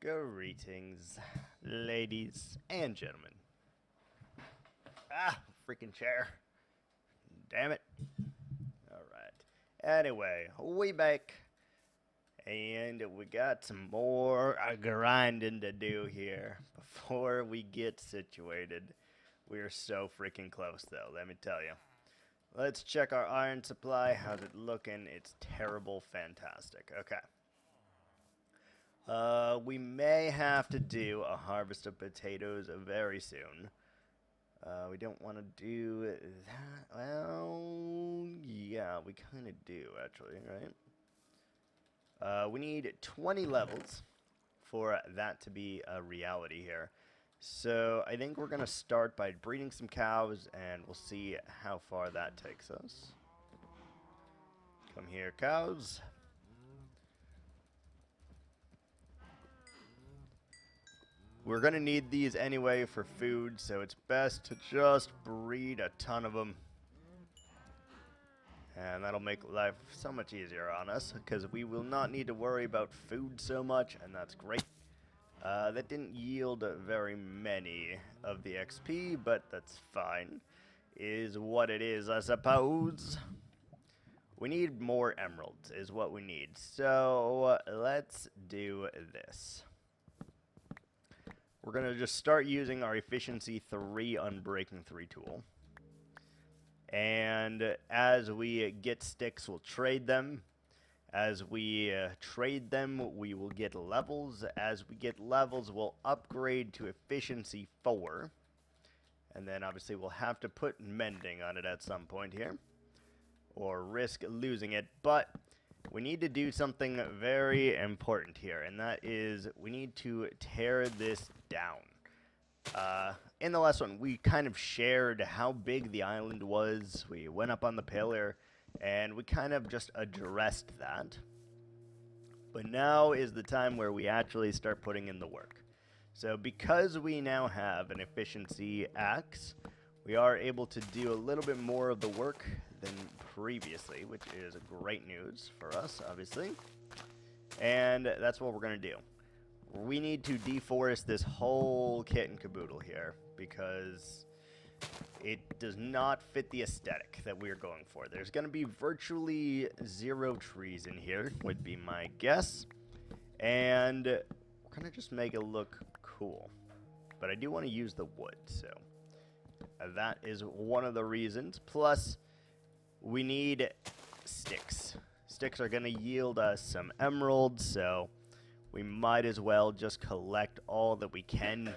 Greetings, ladies and gentlemen. Ah, freaking chair. Damn it. Alright. Anyway, we back. And we got some more grinding to do here before we get situated. We are so freaking close, though, let me tell you. Let's check our iron supply. How's it looking? It's terrible. Fantastic. Okay. We may have to do a harvest of potatoes very soon. We don't want to do that. Well, yeah, we kind of do, actually, right? We need 20 levels for that to be a reality here. So I think we're going to start by breeding some cows, and we'll see how far that takes us. Come here, cows. We're going to need these anyway for food, so it's best to just breed a ton of them. And that'll make life so much easier on us, because we will not need to worry about food so much, and that's great. That didn't yield very many of the XP, but that's fine. Is what it is, I suppose. We need more emeralds, is what we need. So, let's do this. We're going to just start using our Efficiency 3 Unbreaking 3 tool. And as we get sticks, we'll trade them. As we trade them, we will get levels. As we get levels, we'll upgrade to Efficiency 4. And then obviously we'll have to put mending on it at some point here, or risk losing it. But we need to do something very important here, and that is we need to tear this down. In the last one, we kind of shared how big the island was. We went up on the pillar, and we kind of just addressed that. But now is the time where we actually start putting in the work. So because we now have an efficiency axe, we are able to do a little bit more of the work than previously, which is great news for us, obviously. And that's what we're going to do. We need to deforest this whole kit and caboodle here, because it does not fit the aesthetic that we're going for. There's going to be virtually 0 trees in here, would be my guess. And we're going to just make it look cool. But I do want to use the wood, so that is one of the reasons. Plus, we need sticks. Sticks are going to yield us some emeralds, so we might as well just collect all that we can.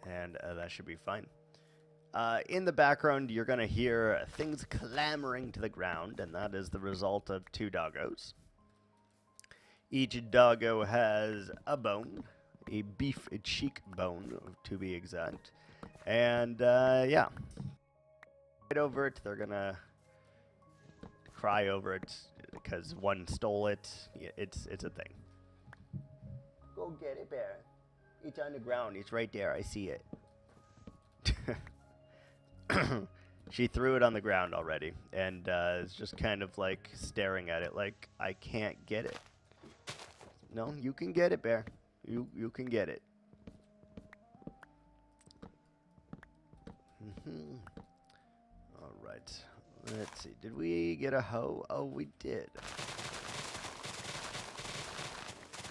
And that should be fine. In the background, you're going to hear things clamoring to the ground, and that is the result of 2 doggos. Each doggo has a bone, a beef cheek bone, to be exact. And, yeah. Right over it, they're going to cry over it because one stole it. It's a thing. Go get it, bear. It's on the ground. It's right there. I see it. She threw it on the ground already, and is just kind of like staring at it like, I can't get it. No, you can get it, bear. You can get it. Alright. Let's see. Did we get a hoe? Oh, we did.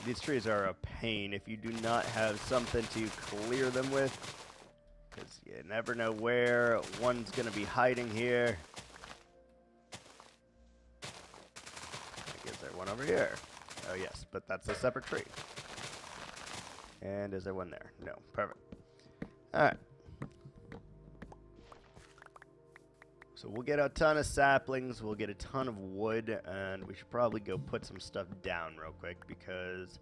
These trees are a pain if you do not have something to clear them with, because you never know where one's going to be hiding here. Is there one over here? Oh, yes, but that's a separate tree. And is there one there? No. Perfect. Alright. So we'll get a ton of saplings, we'll get a ton of wood, and we should probably go put some stuff down real quick, because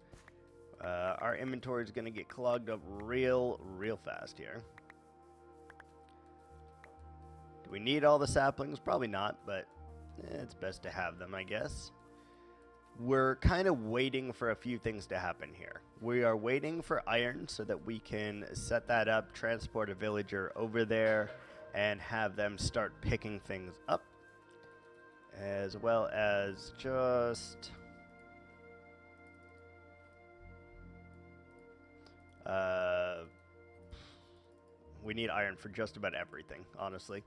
our inventory is going to get clogged up real fast here. Do we need all the saplings? Probably not, but it's best to have them, I guess. We're kind of waiting for a few things to happen here. We are waiting for iron so that we can set that up, transport a villager over there, and have them start picking things up, as well as just We need iron for just about everything, honestly.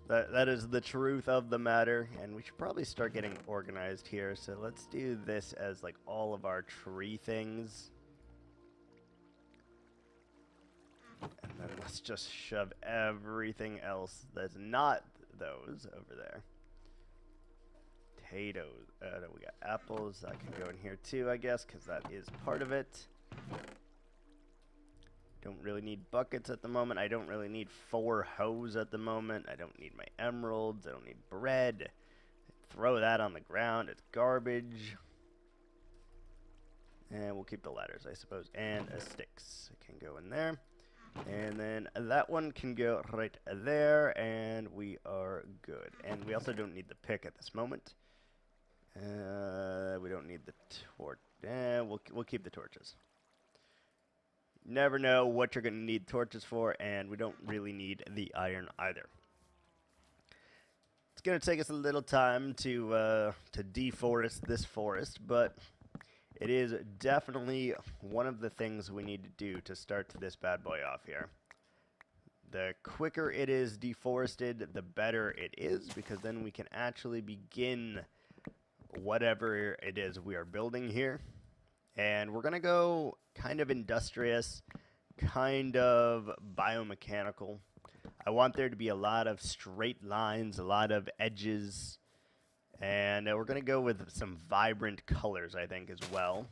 That is the truth of the matter, and we should probably start getting organized here. So let's do this as like all of our tree things. And then let's just shove everything else that's not those over there. Potatoes. We got apples. That can go in here too, I guess, because that is part of it. Don't really need buckets at the moment. I don't really need 4 hoes at the moment. I don't need my emeralds. I don't need bread. Throw that on the ground. It's garbage. And we'll keep the ladders, I suppose. And sticks. It can go in there. And then that one can go right there. And we are good. And we also don't need the pick at this moment. We don't need the torch. We'll keep the torches. Never know what you're going to need torches for, and we don't really need the iron either. It's going to take us a little time to deforest this forest, but it is definitely one of the things we need to do to start this bad boy off here. The quicker it is deforested, the better it is, because then we can actually begin whatever it is we are building here. And we're going to go kind of industrious, kind of biomechanical. I want there to be a lot of straight lines, a lot of edges. And we're going to go with some vibrant colors, I think, as well.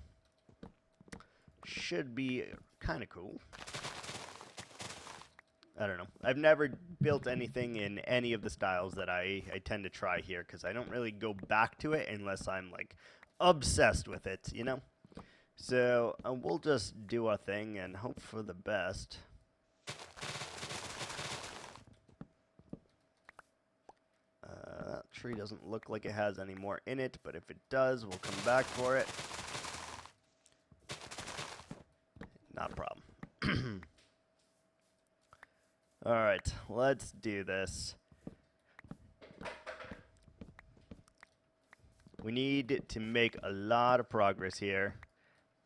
Should be kind of cool. I don't know. I've never built anything in any of the styles that I tend to try here, because I don't really go back to it unless I'm, like, obsessed with it, you know? So we'll just do our thing and hope for the best. That tree doesn't look like it has any more in it, but if it does, we'll come back for it. Not a problem. Alright, let's do this. We need to make a lot of progress here.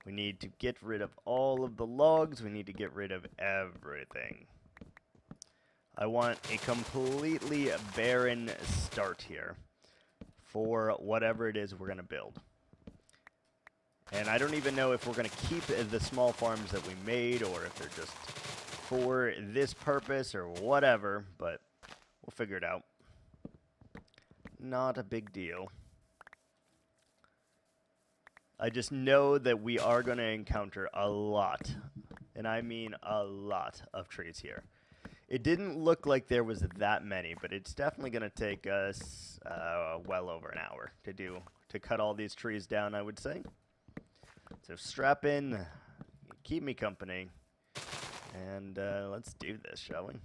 We need to get rid of all of the logs. We need to get rid of everything. I want a completely barren start here for whatever it is we're going to build. And I don't even know if we're going to keep the small farms that we made or if they're just for this purpose or whatever, but we'll figure it out. Not a big deal. I just know that we are going to encounter a lot, and I mean a lot of trees here. It didn't look like there was that many, but it's definitely going to take us well over an hour to cut all these trees down, I would say. So strap in, keep me company, and let's do this, shall we?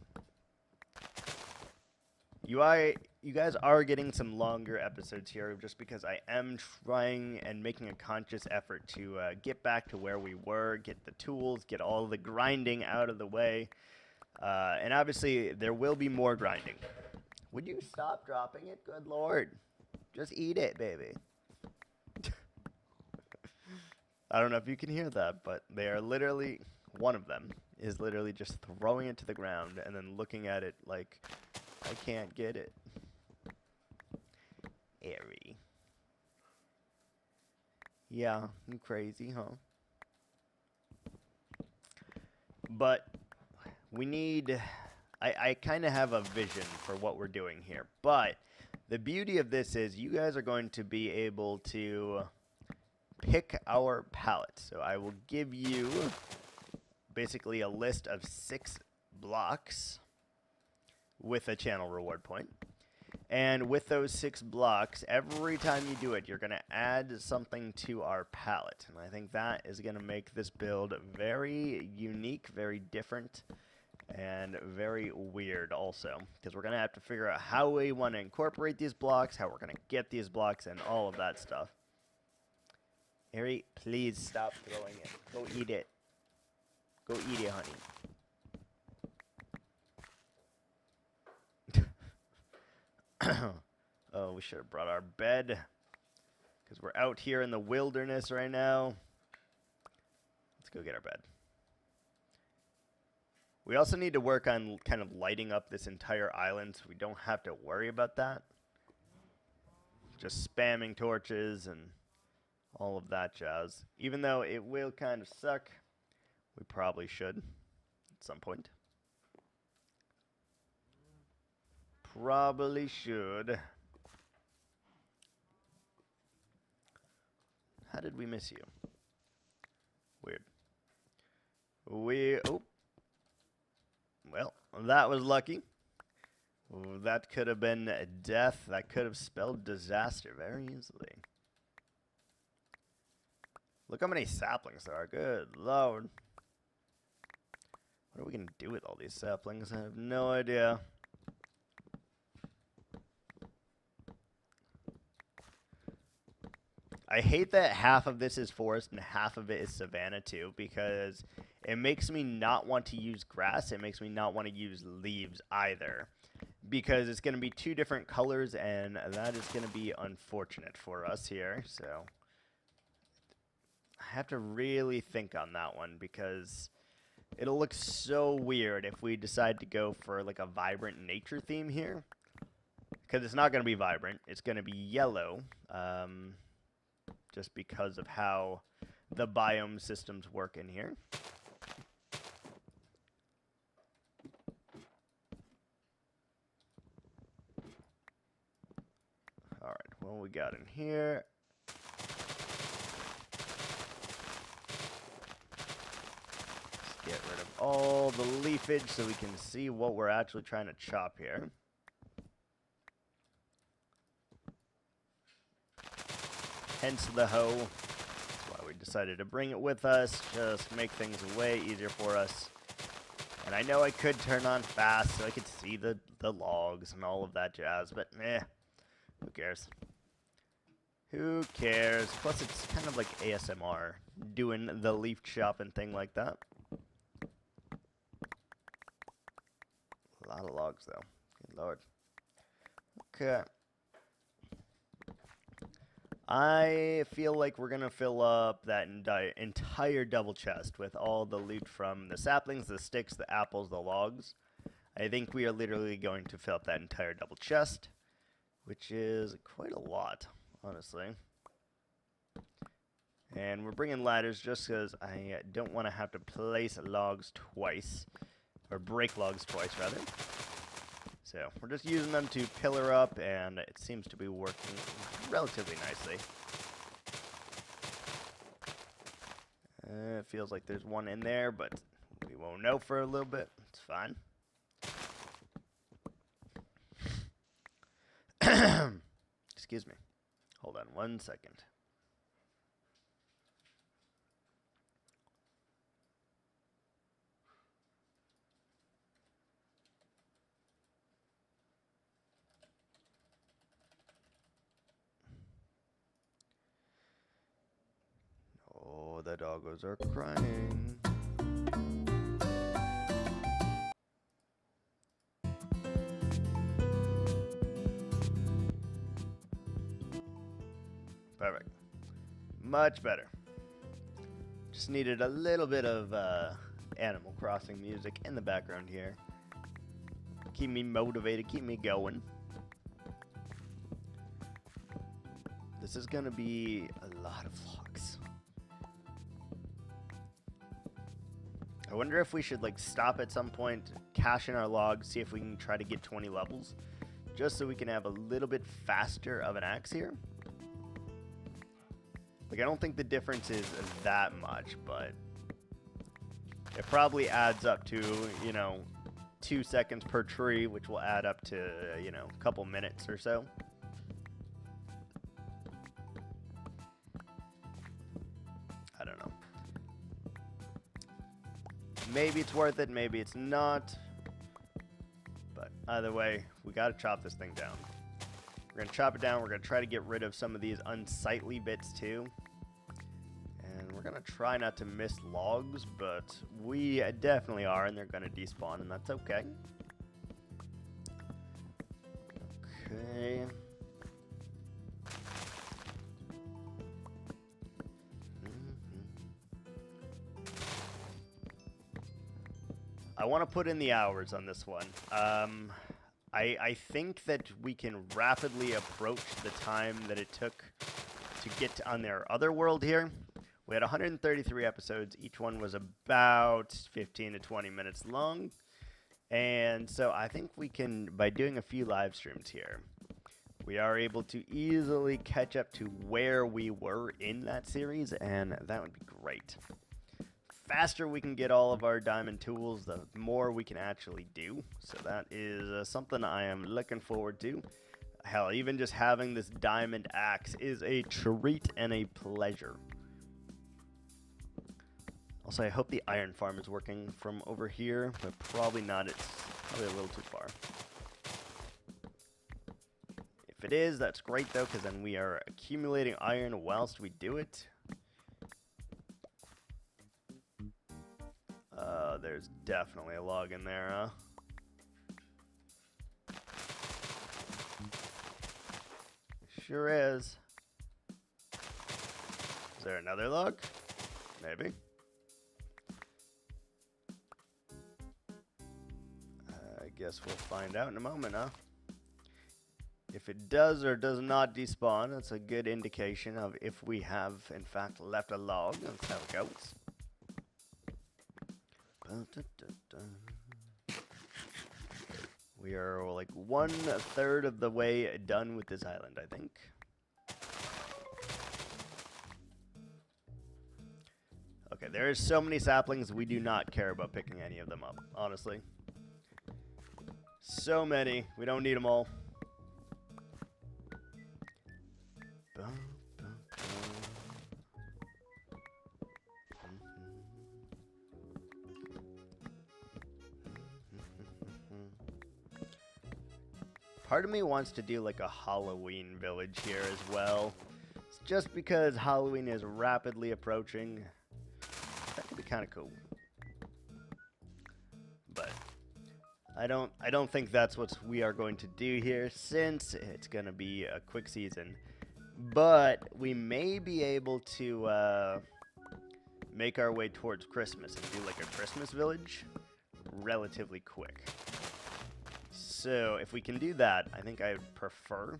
You guys are getting some longer episodes here just because I am trying and making a conscious effort to get back to where we were, get the tools, get all the grinding out of the way. And obviously, there will be more grinding. Would you stop dropping it? Good Lord. Just eat it, baby. I don't know if you can hear that, but they are literally, one of them is literally just throwing it to the ground and then looking at it like, I can't get it. Airy. Yeah, you crazy, huh? But we need... I kind of have a vision for what we're doing here. But the beauty of this is you guys are going to be able to pick our palette. So I will give you basically a list of 6 blocks with a channel reward point. And with those 6 blocks, every time you do it, you're going to add something to our palette. And I think that is going to make this build very unique, very different, and very weird also. Because we're going to have to figure out how we want to incorporate these blocks, how we're going to get these blocks, and all of that stuff. Harry, please stop throwing it. Go eat it. Go eat it, honey. Oh, we should have brought our bed, because we're out here in the wilderness right now. Let's go get our bed. We also need to work on kind of lighting up this entire island so we don't have to worry about that. Just spamming torches and all of that jazz. Even though it will kind of suck, we probably should at some point. Probably should. How did we miss you? Weird. Oh. Well, that was lucky. Ooh, that could have been death. That could have spelled disaster very easily. Look how many saplings there are. Good Lord. What are we going to do with all these saplings? I have no idea. I hate that half of this is forest and half of it is savanna too, because it makes me not want to use grass. It makes me not want to use leaves either, because it's going to be two different colors, and that is going to be unfortunate for us here. So I have to really think on that one, because it'll look so weird if we decide to go for like a vibrant nature theme here, because it's not going to be vibrant. It's going to be yellow. Just because of how the biome systems work in here. All right, what we got in here? Let's get rid of all the leafage so we can see what we're actually trying to chop here. Hence the hoe. That's why we decided to bring it with us. Just make things way easier for us. And I know I could turn on fast so I could see the logs and all of that jazz, but who cares? Who cares? Plus it's kind of like ASMR, doing the leaf chopping thing like that. A lot of logs though. Good Lord. Okay. I feel like we're going to fill up that entire double chest with all the loot from the saplings, the sticks, the apples, the logs. I think we are literally going to fill up that entire double chest, which is quite a lot, honestly. And we're bringing ladders just because I don't want to have to place logs twice, or break logs twice, rather. So we're just using them to pillar up, and it seems to be working relatively nicely. It feels like there's one in there, but we won't know for a little bit. It's fine. Excuse me. Hold on 1 second. Oh, the doggos are crying. Perfect. Much better. Just needed a little bit of Animal Crossing music in the background here. Keep me motivated, keep me going. This is gonna be a lot of logs. I wonder if we should like stop at some point, cash in our logs, see if we can try to get 20 levels, just so we can have a little bit faster of an axe here. Like, I don't think the difference is that much, but it probably adds up to, 2 seconds per tree, which will add up to, a couple minutes or so. I don't know. Maybe it's worth it, maybe it's not. But either way, we gotta chop this thing down. We're gonna chop it down, we're gonna try to get rid of some of these unsightly bits too. And we're gonna try not to miss logs, but we definitely are, and they're gonna despawn, and that's okay. Okay. I want to put in the hours on this one. I think that we can rapidly approach the time that it took to get on their other world here. We had 133 episodes. Each one was about 15 to 20 minutes long. And so I think we can, by doing a few live streams here, we are able to easily catch up to where we were in that series, and that would be great. Faster we can get all of our diamond tools, the more we can actually do. So that is something I am looking forward to. Hell, even just having this diamond axe is a treat and a pleasure. Also, I hope the iron farm is working from over here, but probably not. It's probably a little too far. If it is, that's great though, because then we are accumulating iron whilst we do it. There's definitely a log in there, huh? Sure is. Is there another log? Maybe. I guess we'll find out in a moment, huh? If it does or does not despawn, that's a good indication of if we have, in fact, left a log. That's how it goes. We are like 1/3 of the way done with this island, I think. Okay, there's so many saplings, we do not care about picking any of them up, honestly. So many, we don't need them all. Part of me wants to do like a Halloween village here as well. It's just because Halloween is rapidly approaching. That could be kind of cool. But I don't think that's what we are going to do here, since it's going to be a quick season. But we may be able to make our way towards Christmas and do like a Christmas village relatively quick. So if we can do that, I think I would prefer,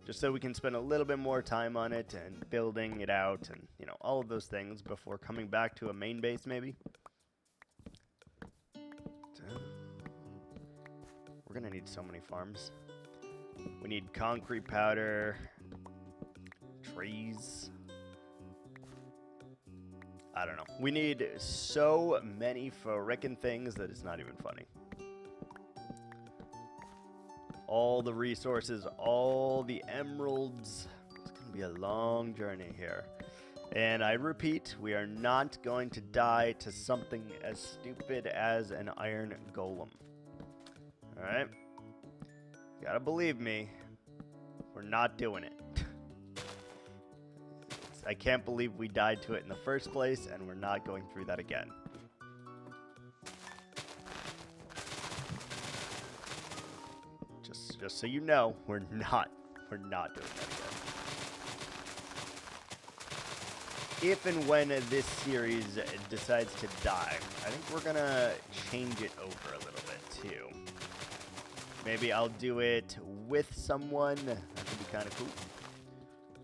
just so we can spend a little bit more time on it and building it out and, you know, all of those things before coming back to a main base maybe. We're gonna need so many farms. We need concrete powder, trees. I don't know. We need so many frickin' things that it's not even funny. All the resources, all the emeralds. It's going to be a long journey here. And I repeat, we are not going to die to something as stupid as an iron golem. Alright? Gotta believe me, we're not doing it. I can't believe we died to it in the first place, and we're not going through that again. Just so you know, we're not doing that again. If and when this series decides to die, I think we're gonna change it over a little bit too. Maybe I'll do it with someone. That could be kind of cool.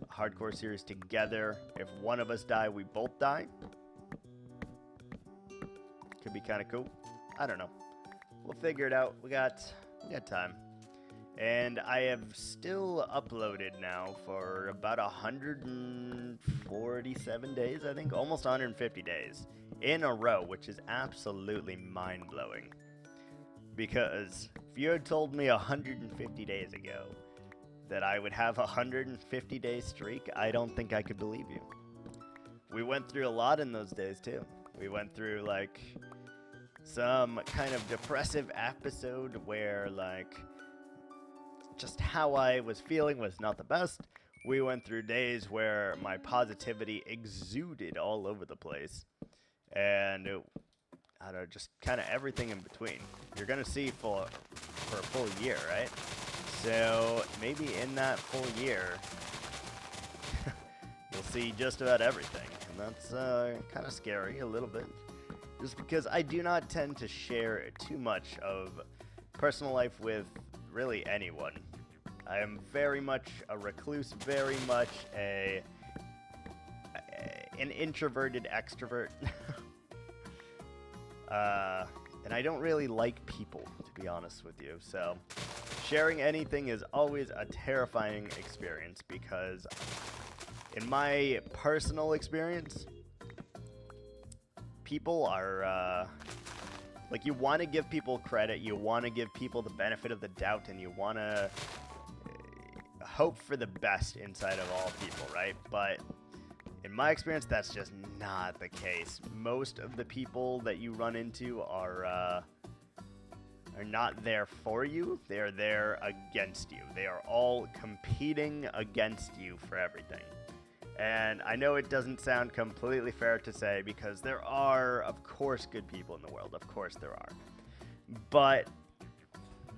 A hardcore series together. If one of us die, we both die. Could be kind of cool. I don't know. We'll figure it out. We got time. And I have still uploaded now for about 147 days, I think. Almost 150 days in a row, which is absolutely mind-blowing. Because if you had told me 150 days ago that I would have a 150-day streak, I don't think I could believe you. We went through a lot in those days, too. We went through, like, some kind of depressive episode where, like, just how I was feeling was not the best. We went through days where my positivity exuded all over the place. And I don't know, just kind of everything in between. You're going to see for a full year, right? So maybe in that full year, you'll see just about everything. And that's kind of scary a little bit. just because I do not tend to share too much of personal life with really anyone. I am very much a recluse, very much an introverted extrovert. And I don't really like people, to be honest with you. So sharing anything is always a terrifying experience because in my personal experience, people are, like, you want to give people credit, you want to give people the benefit of the doubt, and you want to hope for the best inside of all people, right? But in my experience, that's just not the case. Most of the people that you run into are not there for you. They are there against you. They are all competing against you for everything. And I know it doesn't sound completely fair to say because there are, of course, good people in the world. Of course there are. But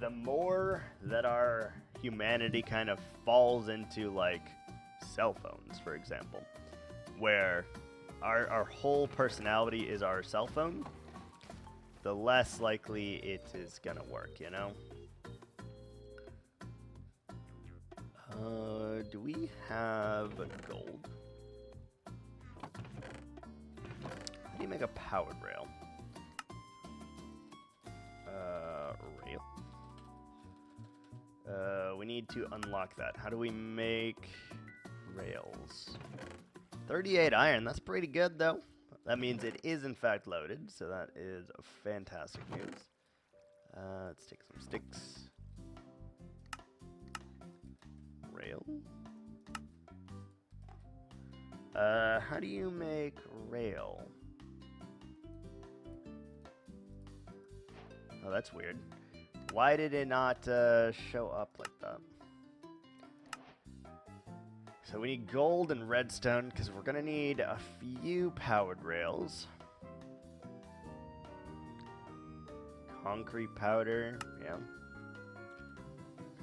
the more that our humanity kind of falls into, like, cell phones, for example, where our whole personality is our cell phone, the less likely it is gonna work, you know? Do we have gold? How do you make a powered rail? Rail. We need to unlock that. How do we make rails? 38 iron, that's pretty good though. That means it is in fact loaded, so that is fantastic news. Let's take some sticks. Rail. How do you make rail? Oh, that's weird. Why did it not show up like that? So we need gold and redstone because we're gonna need a few powered rails. Concrete powder, yeah.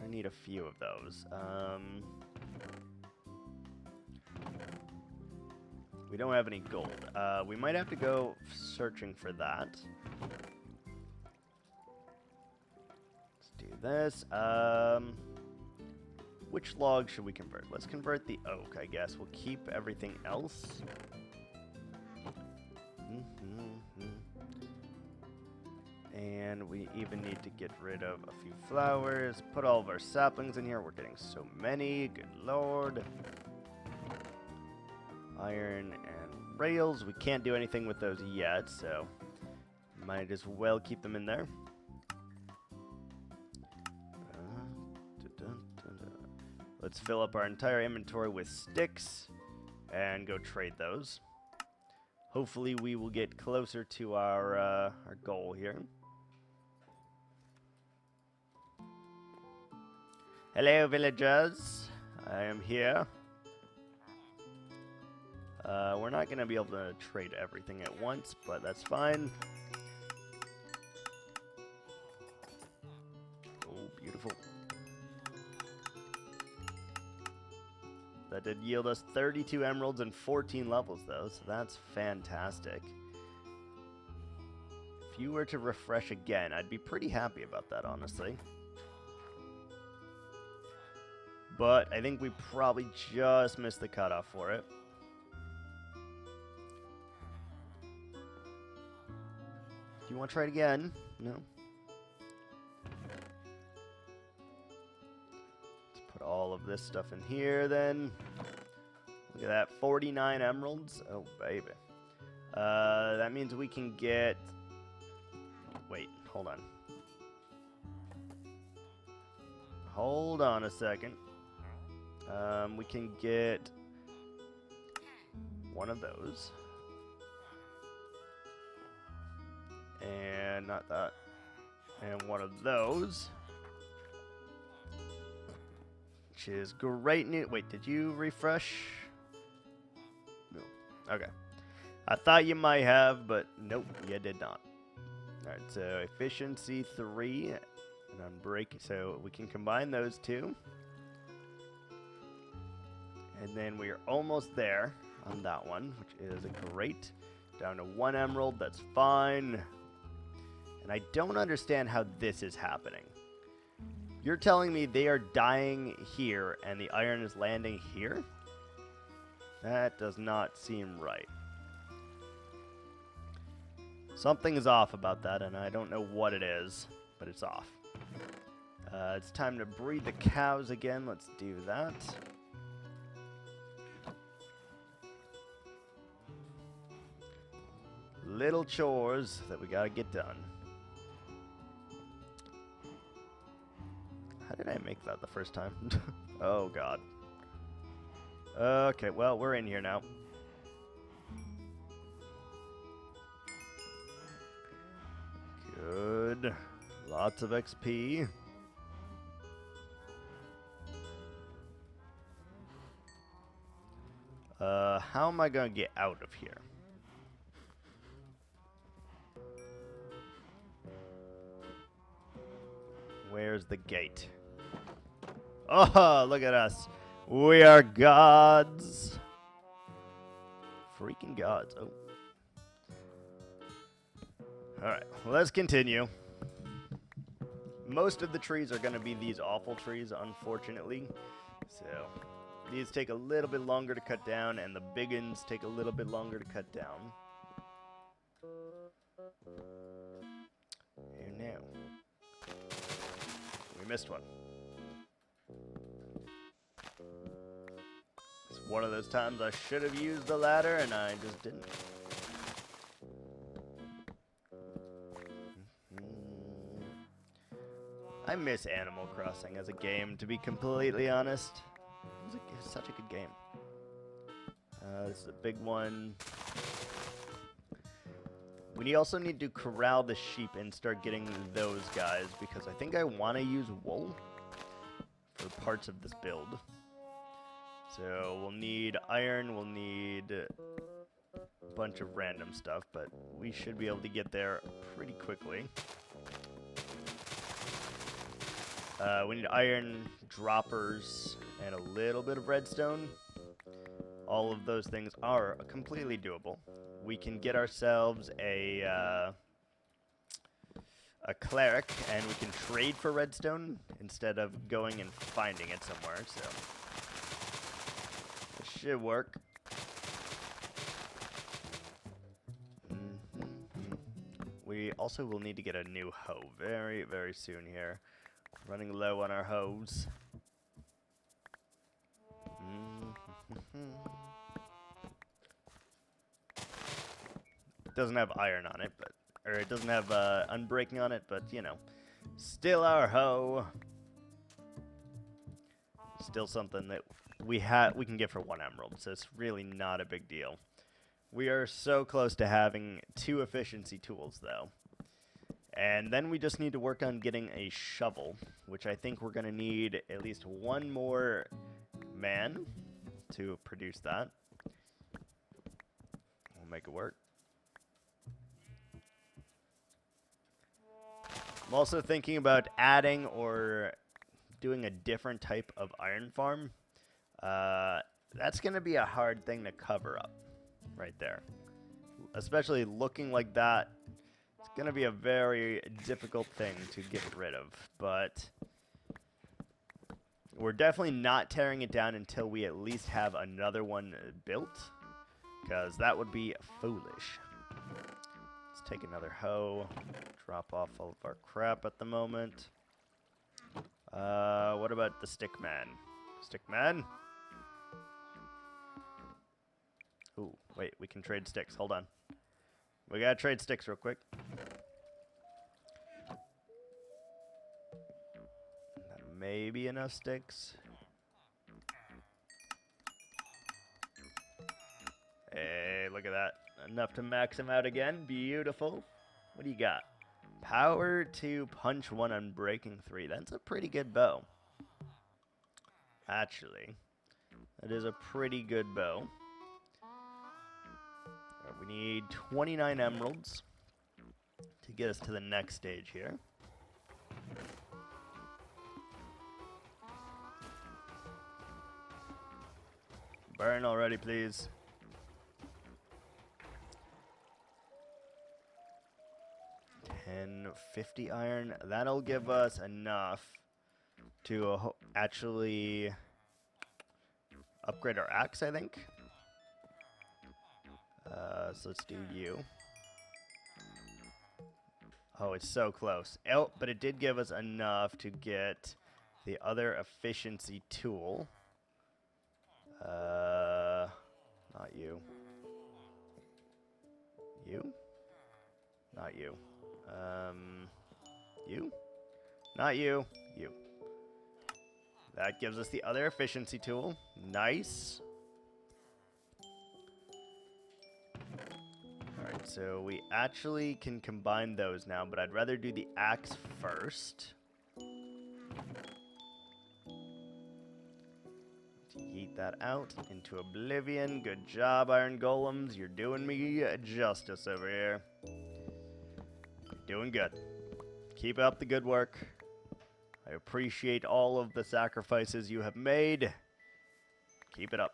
I need a few of those. We don't have any gold. We might have to go searching for that. Let's do this. Which log should we convert? Let's convert the oak, I guess. We'll keep everything else. And we even need to get rid of a few flowers. Put all of our saplings in here. We're getting so many. Good lord. Iron and rails. We can't do anything with those yet, so might as well keep them in there. Let's fill up our entire inventory with sticks and go trade those. Hopefully we will get closer to our goal here. Hello, villagers. I am here. We're not going to be able to trade everything at once, but that's fine. Oh, beautiful. That did yield us 32 emeralds and 14 levels, though, so that's fantastic. If you were to refresh again, I'd be pretty happy about that, honestly. But I think we probably just missed the cutoff for it. Do you want to try it again? No? All of this stuff in here then. Look at that, 49 emeralds. Oh baby. That means we can get, wait, hold on a second. We can get one of those, and not that, and one of those. Which is great news. Wait, did you refresh? No. Okay. I thought you might have, but nope, you did not. Alright, so efficiency 3 and unbreaking. So we can combine those two. And then we are almost there on that one, which is great. Down to 1 emerald, that's fine. And I don't understand how this is happening. You're telling me they are dying here and the iron is landing here? That does not seem right. Something is off about that, and I don't know what it is, but it's off. It's time to breed the cows again. Let's do that. Little chores that we gotta get done. How did I make that the first time? Oh, God. Okay, well, we're in here now. Good. Lots of XP. How am I gonna get out of here? Where's the gate? Oh, look at us. We are gods. Freaking gods. Oh. Alright, well, let's continue. Most of the trees are going to be these awful trees, unfortunately. So, these take a little bit longer to cut down, and the big ones take a little bit longer to cut down. And now, we missed one. It's one of those times I should have used the ladder, and I just didn't. I miss Animal Crossing as a game, to be completely honest. It was such a good game. This is a big one. We also need to corral the sheep and start getting those guys, because I think I want to use wool for parts of this build. So we'll need iron, we'll need a bunch of random stuff, but we should be able to get there pretty quickly. We need iron, droppers, and a little bit of redstone. All of those things are completely doable. We can get ourselves a cleric, and we can trade for redstone instead of going and finding it somewhere, so it should work. We also will need to get a new hoe very, very soon here. Running low on our hoes. It doesn't have iron on it, or it doesn't have unbreaking on it, but you know, still our hoe. Still something that we can get for 1 emerald, so it's really not a big deal. We are so close to having 2 efficiency tools, though. And then we just need to work on getting a shovel, which I think we're going to need at least 1 more man to produce that. We'll make it work. I'm also thinking about adding or doing a different type of iron farm. That's going to be a hard thing to cover up right there. Especially looking like that. It's going to be a very difficult thing to get rid of, but we're definitely not tearing it down until we at least have another one built, because that would be foolish. Let's take another hoe, drop off all of our crap at the moment. What about the stick man? Stick man? Ooh, wait, we can trade sticks. Hold on. We gotta trade sticks real quick. That may be enough sticks. Hey, look at that. Enough to max him out again. Beautiful. What do you got? Power to punch 1 on breaking 3. That's a pretty good bow. Actually, that is a pretty good bow. We need 29 emeralds to get us to the next stage here. Burn already, please. and 50 iron. That'll give us enough to actually upgrade our axe, I think. So let's do you. Oh, it's so close. Oh, but it did give us enough to get the other efficiency tool. Not you. You? Not you. You? Not you. You. That gives us the other efficiency tool. Nice. Alright, so we actually can combine those now, but I'd rather do the axe first. Yeet that out into oblivion. Good job, Iron Golems. You're doing me justice over here. You're doing good. Keep up the good work. I appreciate all of the sacrifices you have made. Keep it up.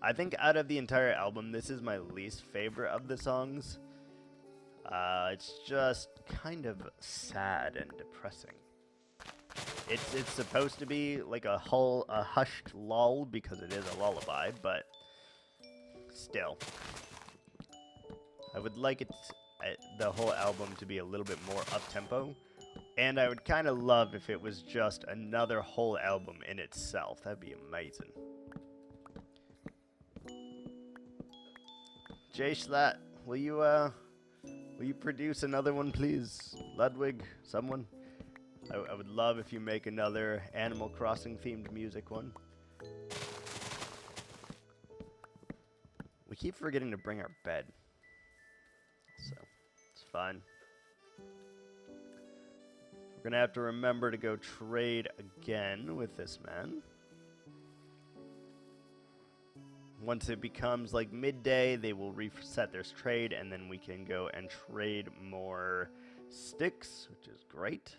I think out of the entire album, this is my least favorite of the songs. It's just kind of sad and depressing. It's supposed to be like a hushed lull because it is a lullaby, but still. I would like the whole album to be a little bit more up-tempo, and I would kind of love if it was just another whole album in itself. That'd be amazing. Jay Schlatt, will you produce another one, please? Ludwig, someone? I would love if you make another Animal Crossing themed music one. We keep forgetting to bring our bed. So, it's fine. We're gonna have to remember to go trade again with this man. Once it becomes like midday, they will reset their trade, and then we can go and trade more sticks, which is great.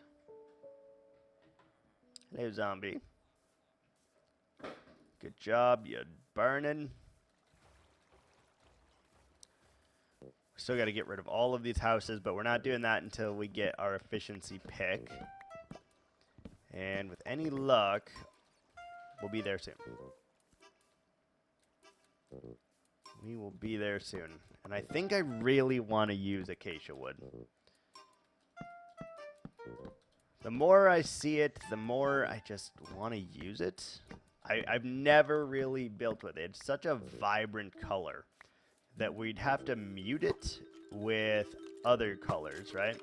Hello, zombie. Good job, you're burning. We still got to get rid of all of these houses, but we're not doing that until we get our efficiency pick. And with any luck, we'll be there soon. We will be there soon. And I think I really want to use acacia wood. The more I see it, the more I just want to use it. I've never really built with it. It's such a vibrant color that we'd have to mute it with other colors, right?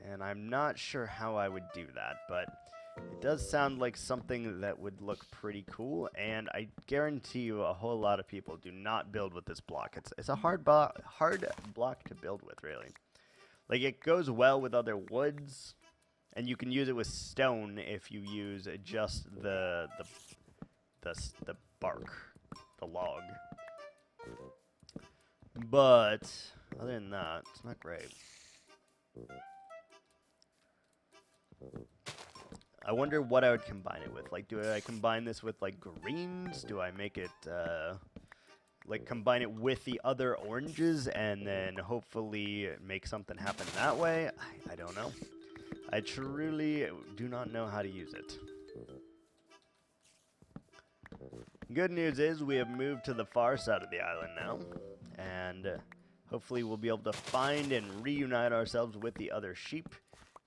And I'm not sure how I would do that, but it does sound like something that would look pretty cool, and I guarantee you a whole lot of people do not build with this block. It's a hard block to build with, really. Like, it goes well with other woods, and you can use it with stone if you use just the bark, the log. But other than that, it's not great. I wonder what I would combine it with. Like, do I combine this with, like, greens? Do I make it, like, combine it with the other oranges and then hopefully make something happen that way? I don't know. I truly do not know how to use it. Good news is we have moved to the far side of the island now, and hopefully we'll be able to find and reunite ourselves with the other sheep.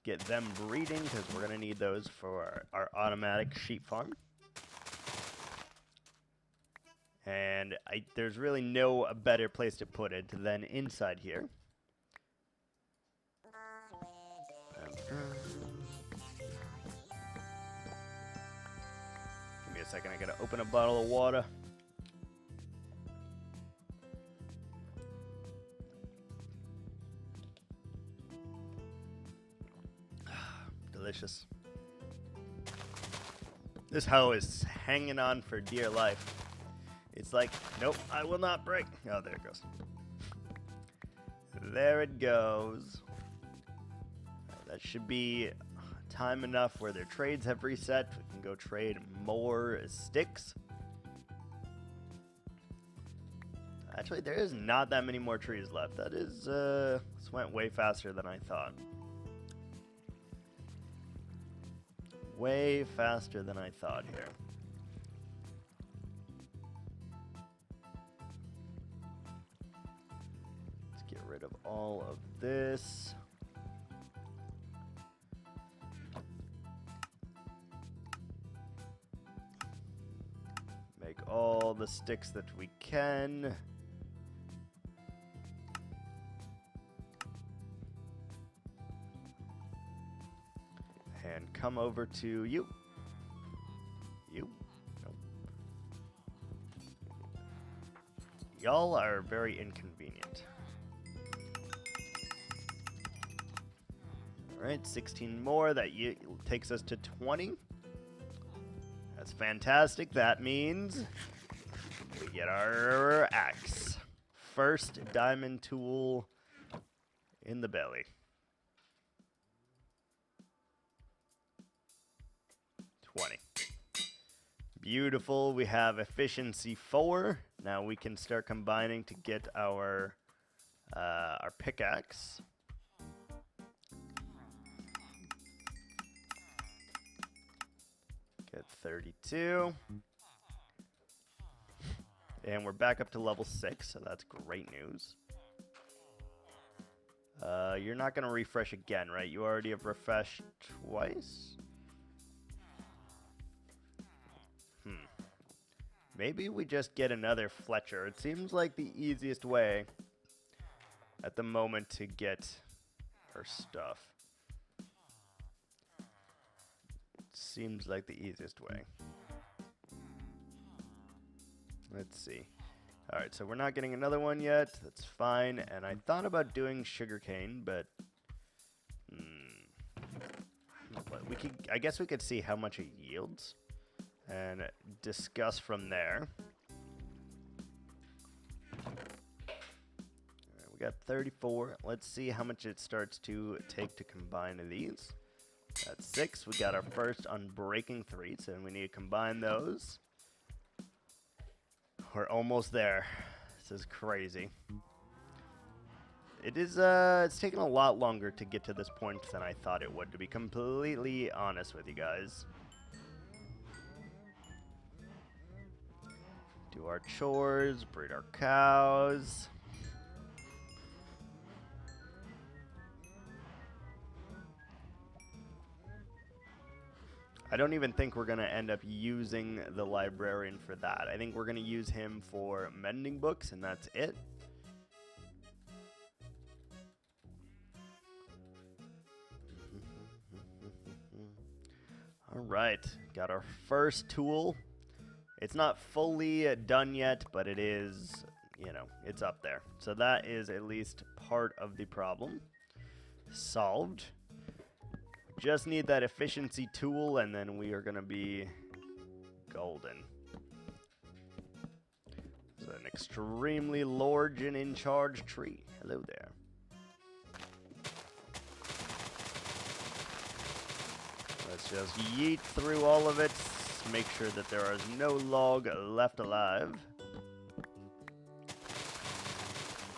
Get them breeding, because we're going to need those for our automatic sheep farm. And there's really no better place to put it than inside here. Give me a second, I got to open a bottle of water. Delicious. This hoe is hanging on for dear life. It's like, nope, I will not break. Oh, there it goes. There it goes. That should be time enough where their trades have reset, we can go trade more sticks. Actually, there is not that many more trees left. That is, this went way faster than I thought. Way faster than I thought here. Let's get rid of all of this. Make all the sticks that we can. And come over to you. You. Nope. Y'all are very inconvenient. Alright, 16 more. That takes us to 20. That's fantastic. That means we get our axe. First diamond tool in the belly. 20. Beautiful. We have efficiency 4. Now we can start combining to get our pickaxe. Get 32. And we're back up to level 6, so that's great news. You're not going to refresh again, right? You already have refreshed twice? Maybe we just get another Fletcher. It seems like the easiest way at the moment to get our stuff. Seems like the easiest way. Let's see. Alright, so we're not getting another one yet. That's fine. And I thought about doing sugarcane, but I guess we could see how much it yields and discuss from there. Alright, we got 34. Let's see how much it starts to take to combine these. That's 6. We got our first unbreaking 3, so we need to combine those. We're almost there. This is crazy. It is, it's taken a lot longer to get to this point than I thought it would, to be completely honest with you guys. Do our chores, breed our cows. I don't even think we're going to end up using the librarian for that. I think we're going to use him for mending books, and that's it. All right, got our first tool. It's not fully done yet, but it is, you know, it's up there. So that is at least part of the problem solved. Just need that efficiency tool, and then we are going to be golden. So an extremely large and in charge tree. Hello there. Let's just yeet through all of it. Make sure that there is no log left alive.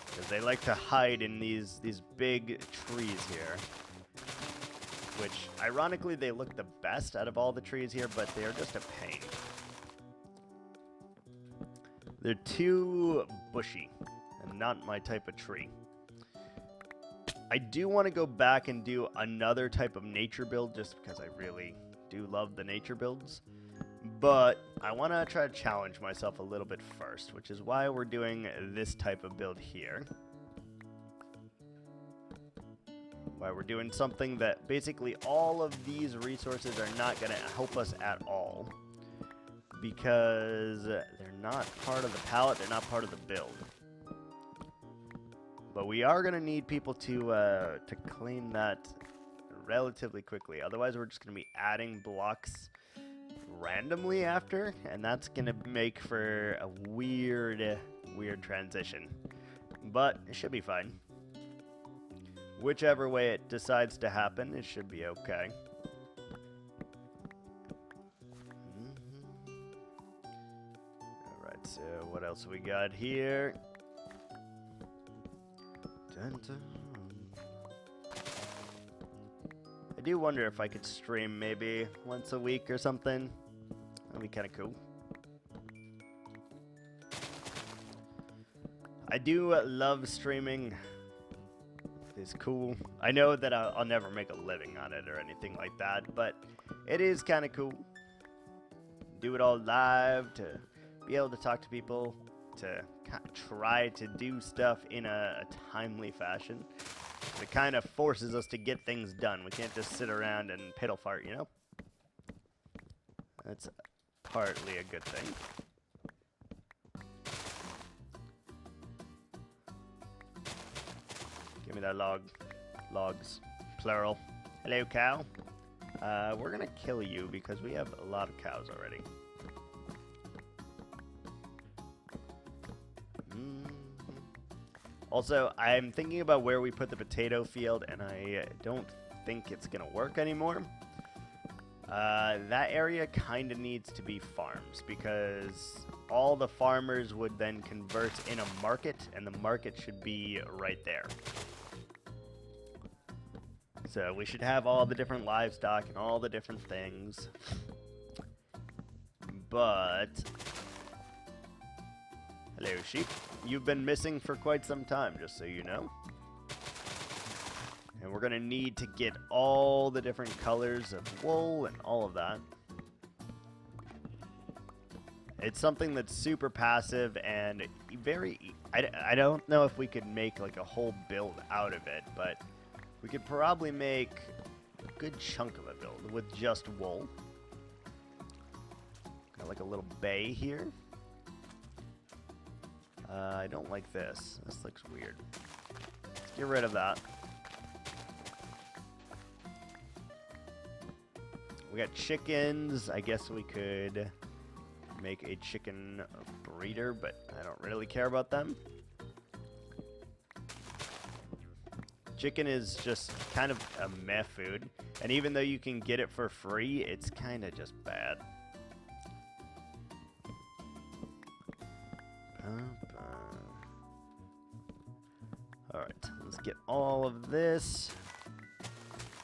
Because they like to hide in these big trees here. Which, ironically, they look the best out of all the trees here, but they are just a pain. They're too bushy, and not my type of tree. I do want to go back and do another type of nature build, just because I really do love the nature builds. But I want to try to challenge myself a little bit first, which is why we're doing this type of build here. Why we're doing something that basically all of these resources are not going to help us at all. Because they're not part of the palette, they're not part of the build. But we are going to need people to claim that relatively quickly. Otherwise, we're just going to be adding blocks randomly after, and that's going to make for a weird transition. But it should be fine. Whichever way it decides to happen, it should be okay. So what else we got here? Dun, dun. I do wonder if I could stream maybe once a week or something. That'd be kind of cool. I do love streaming. It's cool. I know that I'll never make a living on it or anything like that, but it is kind of cool. Do it all live, to be able to talk to people, to try to do stuff in a timely fashion. It kind of forces us to get things done. We can't just sit around and piddle fart, you know? That's partly a good thing. Give me that log. Logs. Plural. Hello, cow. We're gonna kill you because we have a lot of cows already. Also, I'm thinking about where we put the potato field, and I don't think it's gonna work anymore. That area kind of needs to be farms, because all the farmers would then convert in a market, and the market should be right there. So we should have all the different livestock and all the different things. But... hello, sheep. You've been missing for quite some time, just so you know. And we're going to need to get all the different colors of wool and all of that. It's something that's super passive and very... I don't know if we could make like a whole build out of it, but we could probably make a good chunk of a build with just wool. Got like a little bay here. I don't like this. This looks weird. Let's get rid of that. We got chickens. I guess we could make a chicken breeder, but I don't really care about them. Chicken is just kind of a meh food, and even though you can get it for free, it's kind of just bad. Alright, let's get all of this.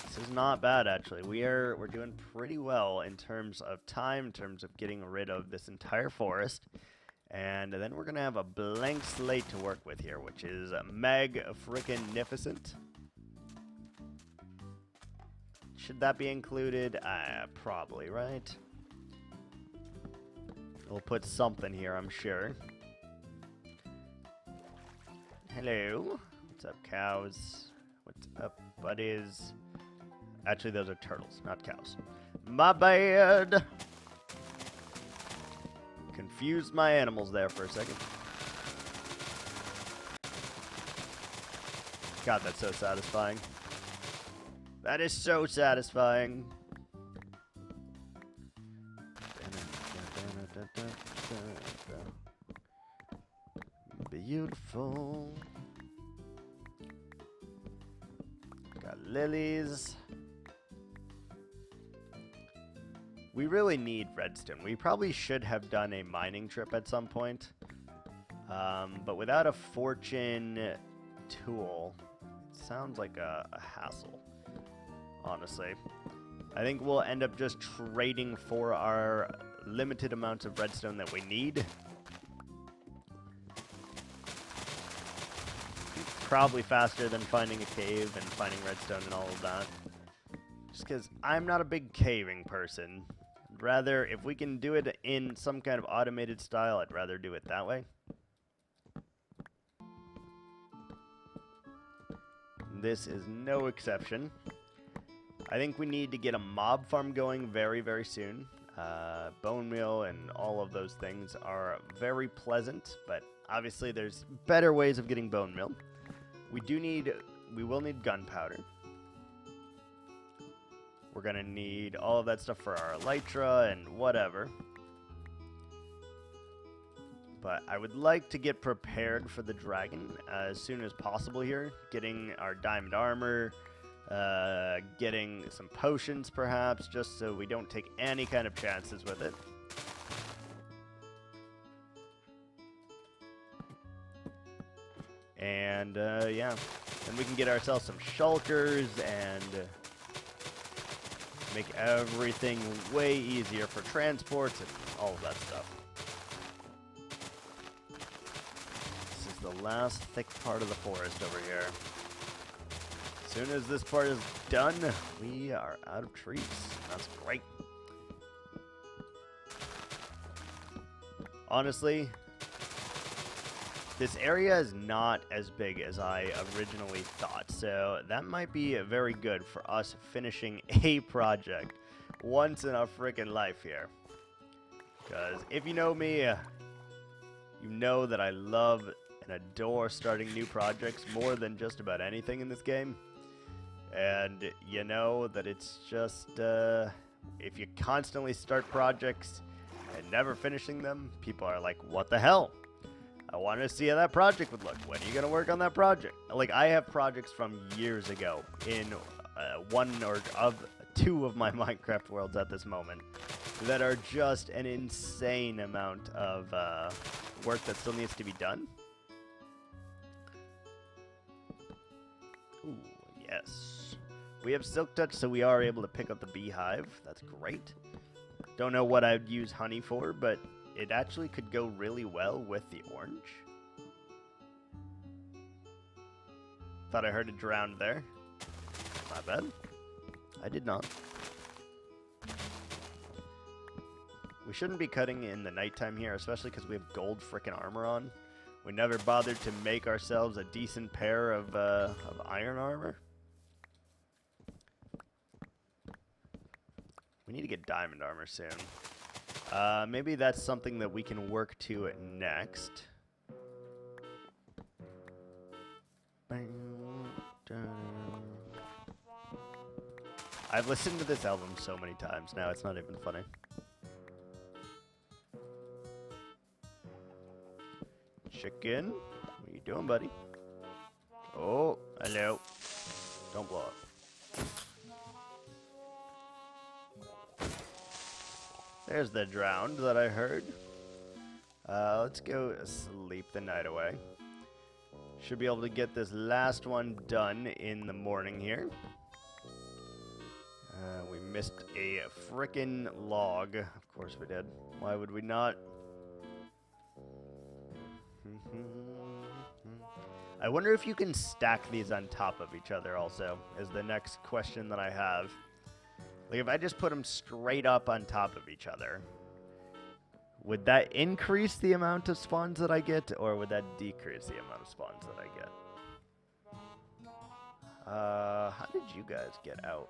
This is not bad, actually. We're doing pretty well in terms of time, in terms of getting rid of this entire forest. And then we're going to have a blank slate to work with here, which is mag-frickin-nificent. Should that be included? Probably, right? We'll put something here, I'm sure. Hello. What's up, cows? What's up, buddies? Actually, those are turtles, not cows. My bad. Confused my animals there for a second. God, that's so satisfying. That is so satisfying. Beautiful. Got lilies. We really need redstone. We probably should have done a mining trip at some point. But without a fortune tool, it sounds like a hassle, honestly. I think we'll end up just trading for our limited amounts of redstone that we need. Probably faster than finding a cave and finding redstone and all of that. Just because I'm not a big caving person. Rather, if we can do it in some kind of automated style, I'd rather do it that way. This is no exception. I think we need to get a mob farm going very, very soon. Bone meal and all of those things are very pleasant, but obviously there's better ways of getting bone meal. We will need gunpowder. We're gonna need all of that stuff for our elytra and whatever. But I would like to get prepared for the dragon as soon as possible here. Getting our diamond armor, getting some potions perhaps, just so we don't take any kind of chances with it. And, yeah. Then we can get ourselves some shulkers and make everything way easier for transports and all of that stuff. This is the last thick part of the forest over here. As soon as this part is done, we are out of trees. That's great. Honestly, this area is not as big as I originally thought, so that might be very good for us finishing a project once in our freaking life here. Because if you know me, you know that I love and adore starting new projects more than just about anything in this game. And you know that it's just, if you constantly start projects and never finishing them, people are like, what the hell? I want to see how that project would look. When are you going to work on that project? Like, I have projects from years ago in one or two of my Minecraft worlds at this moment that are just an insane amount of work that still needs to be done. Ooh, yes. We have Silk Touch, so we are able to pick up the beehive. That's great. Don't know what I'd use honey for, but it actually could go really well with the orange. Thought I heard a drown there. My bad. I did not. We shouldn't be cutting in the nighttime here, especially because we have gold frickin' armor on. We never bothered to make ourselves a decent pair of iron armor. We need to get diamond armor soon. Maybe that's something that we can work to next. I've listened to this album so many times now, it's not even funny. Chicken, what are you doing, buddy? Oh, hello. Don't blow up. There's the drowned that I heard. Let's go sleep the night away. Should be able to get this last one done in the morning here. We missed a frickin' log. Of course we did. Why would we not? I wonder if you can stack these on top of each other also, is the next question that I have. Like, if I just put them straight up on top of each other, would that increase the amount of spawns that I get, or would that decrease the amount of spawns that I get? How did you guys get out?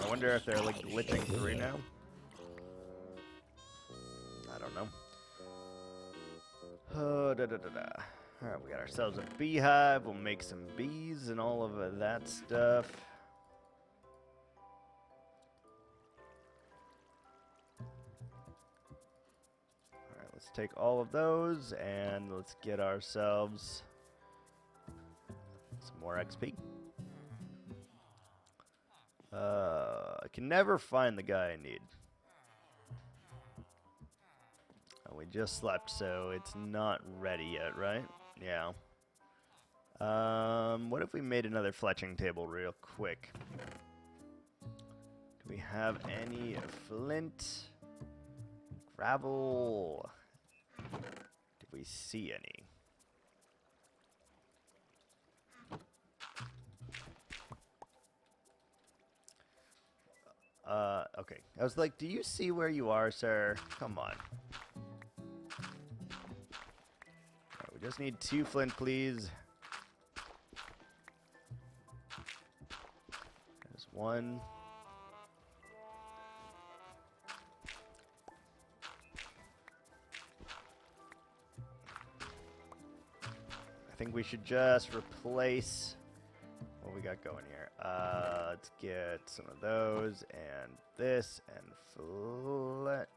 I wonder if they're, like, glitching through now. I don't know. Alright, we got ourselves a beehive. We'll make some bees and all of that stuff. Alright, let's take all of those and let's get ourselves some more XP. I can never find the guy I need. Oh, we just slept, so it's not ready yet, right? Yeah. What if we made another fletching table real quick? Do we have any flint? Gravel? Do we see any? Okay. I was like, do you see where you are, sir? Come on. Right, we just need 2 flint, please. There's 1. I think we should just replace what we got going here. Let's get some of those and this and fletch.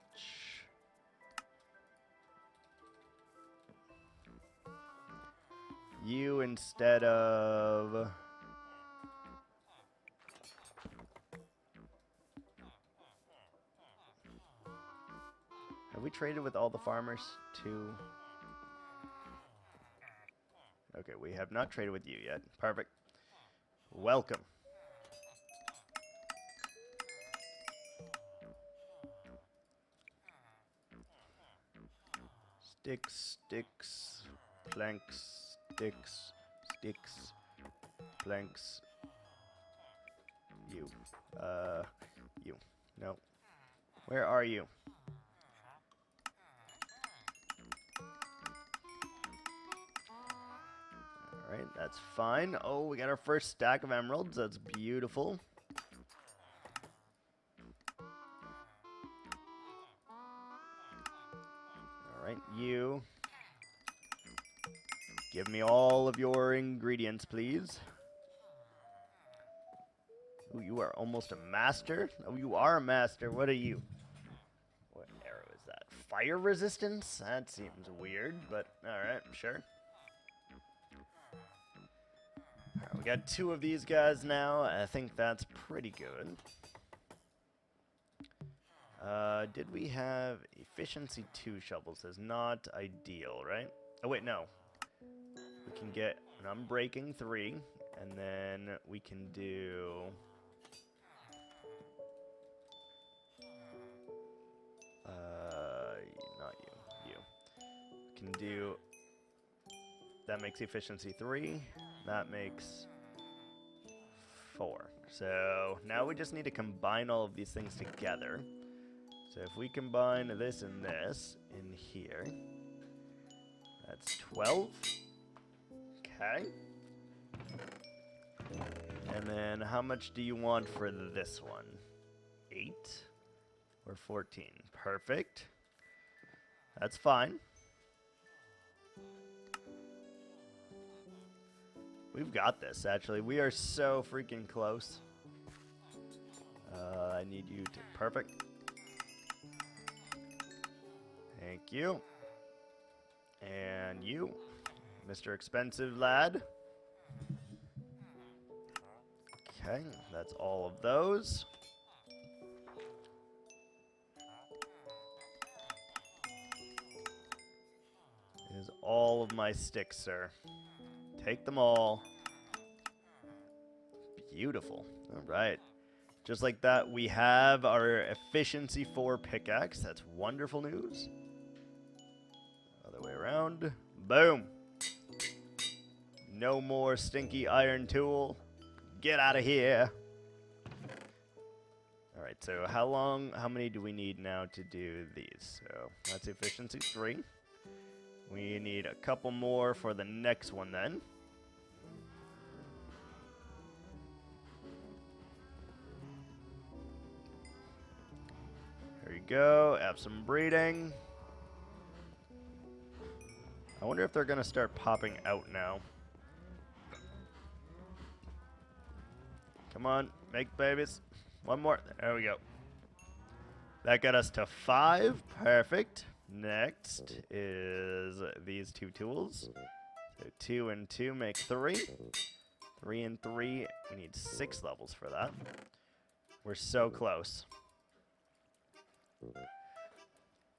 You instead of... Have we traded with all the farmers too? Okay, we have not traded with you yet. Perfect. Welcome. Sticks, sticks, planks, sticks, sticks, planks. You. You. No. Where are you? Alright, that's fine. Oh, we got our first stack of emeralds. That's beautiful. Alright, you. Give me all of your ingredients, please. Ooh, you are almost a master? Oh, you are a master. What are you? What arrow is that? Fire resistance? That seems weird, but alright, sure. Alright, we got 2 of these guys now. I think that's pretty good. Did we have efficiency 2 shovels? Is not ideal, right? Oh, wait, no. We can get an unbreaking 3, and then we can do... not you. You. Can do... That makes efficiency 3. That makes 4. So now we just need to combine all of these things together. So if we combine this and this in here, that's 12. Okay. And then how much do you want for this one? 8 or 14? Perfect. That's fine. We've got this, actually. We are so freaking close. I need you to... Perfect. Thank you. And you, Mr. Expensive Lad. Okay, that's all of those. Is all of my sticks, sir. Take them all. Beautiful. All right. Just like that, we have our efficiency 4 pickaxe. That's wonderful news. Other way around. Boom. No more stinky iron tool. Get out of here. All right, so how many do we need now to do these? So that's efficiency 3. We need a couple more for the next one then. There you go. Have some breeding. I wonder if they're going to start popping out now. Come on, make babies. One more. There we go. That got us to 5. Perfect. Next is these 2 tools. So 2 and 2 make 3. 3 and 3. We need 6 levels for that. We're so close.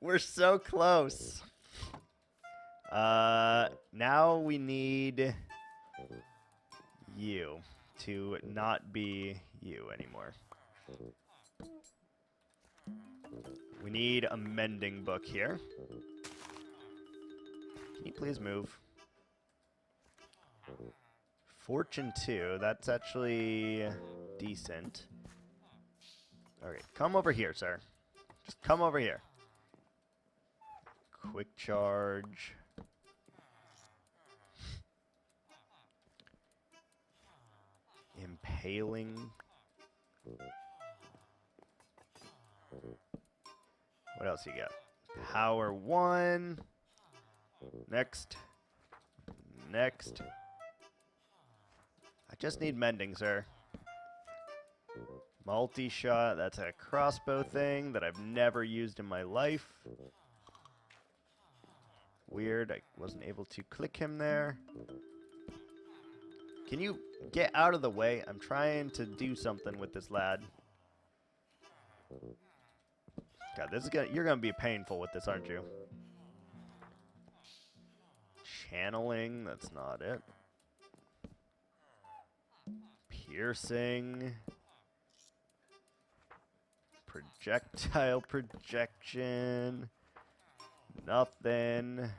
We're so close. Now we need you to not be you anymore. We need a mending book here. Can you please move? Fortune 2, that's actually decent. Okay, come over here, sir. Just come over here. Quick charge. Impaling. What else you got? Power 1. Next. Next. I just need mending, sir. Multi-shot. That's a crossbow thing that I've never used in my life. Weird. I wasn't able to click him there. Can you get out of the way? I'm trying to do something with this lad. God, this is you're gonna be painful with this, aren't you? Channeling, that's not it. Piercing. Projectile projection. Nothing.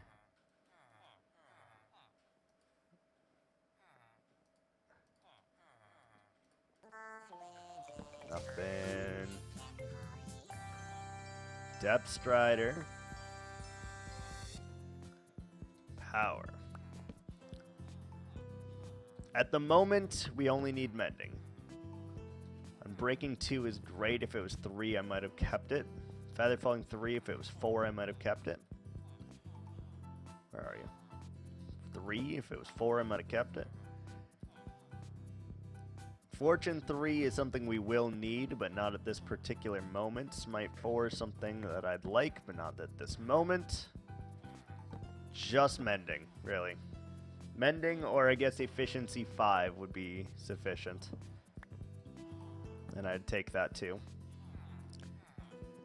Nothing. Depth Strider. Power. At the moment, we only need mending. Unbreaking 2 is great. If it was 3, I might have kept it. Feather Falling 3, if it was 4, I might have kept it. Where are you? 3, if it was 4, I might have kept it. Fortune 3 is something we will need, but not at this particular moment. Smite 4 is something that I'd like, but not at this moment. Just mending, really. Mending, or I guess efficiency 5 would be sufficient. And I'd take that too.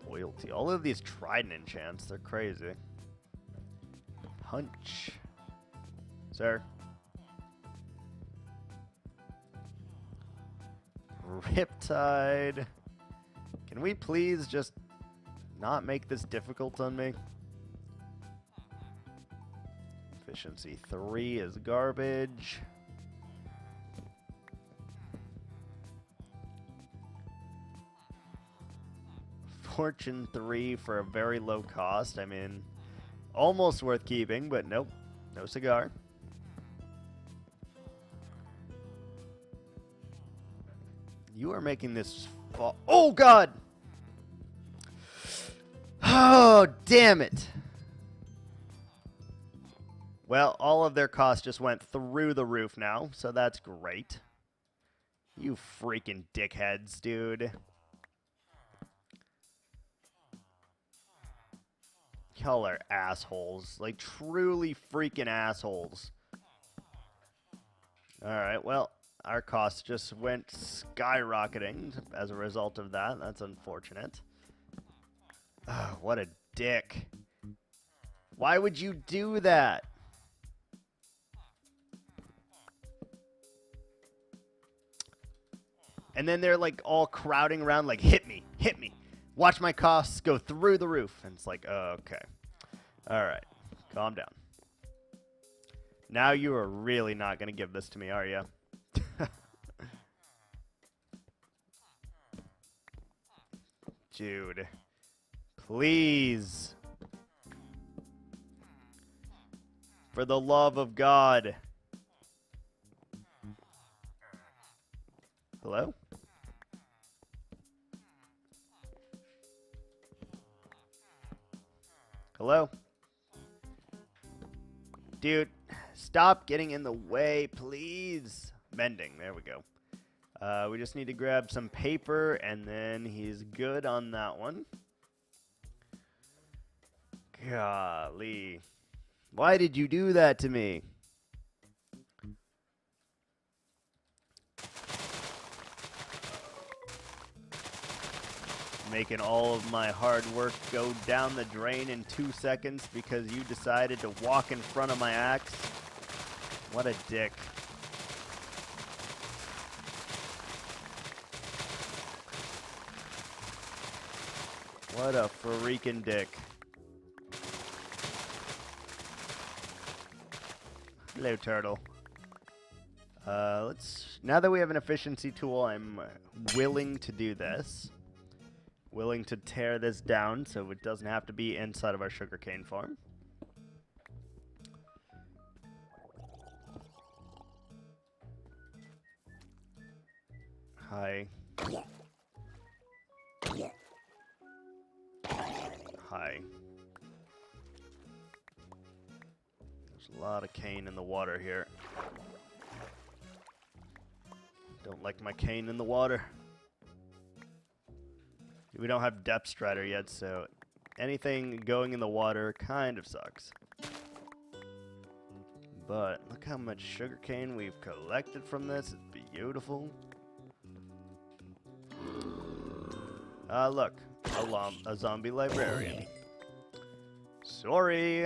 Loyalty. All of these trident enchants, they're crazy. Punch. Sir. Riptide. Can we please just not make this difficult on me? Efficiency 3 is garbage. Fortune 3 for a very low cost. I mean, almost worth keeping, but nope. No cigar. You are making this fall. Oh, God! Oh, damn it. Well, all of their costs just went through the roof now, so that's great. You freaking dickheads, dude. Y'all are assholes. Like, truly freaking assholes. Alright, well, our costs just went skyrocketing as a result of that. That's unfortunate. Oh, what a dick. Why would you do that? And then they're like all crowding around like, hit me, hit me. Watch my costs go through the roof. And it's like, oh, okay. All right. Calm down. Now you are really not going to give this to me, are you? Dude. Please. For the love of God. Hello? Hello? Dude, stop getting in the way, please. Mending, there we go. We just need to grab some paper, and then he's good on that one. Golly. Why did you do that to me? Making all of my hard work go down the drain in 2 seconds because you decided to walk in front of my axe. What a dick. What a freaking dick. Hello, turtle. Now that we have an efficiency tool, I'm willing to do this. Willing to tear this down so it doesn't have to be inside of our sugarcane farm. Hi. Hi. There's a lot of cane in the water here. Don't like my cane in the water. We don't have Depth Strider yet, so anything going in the water kind of sucks. But look how much sugarcane we've collected from this. It's beautiful. Look. a zombie librarian. Sorry.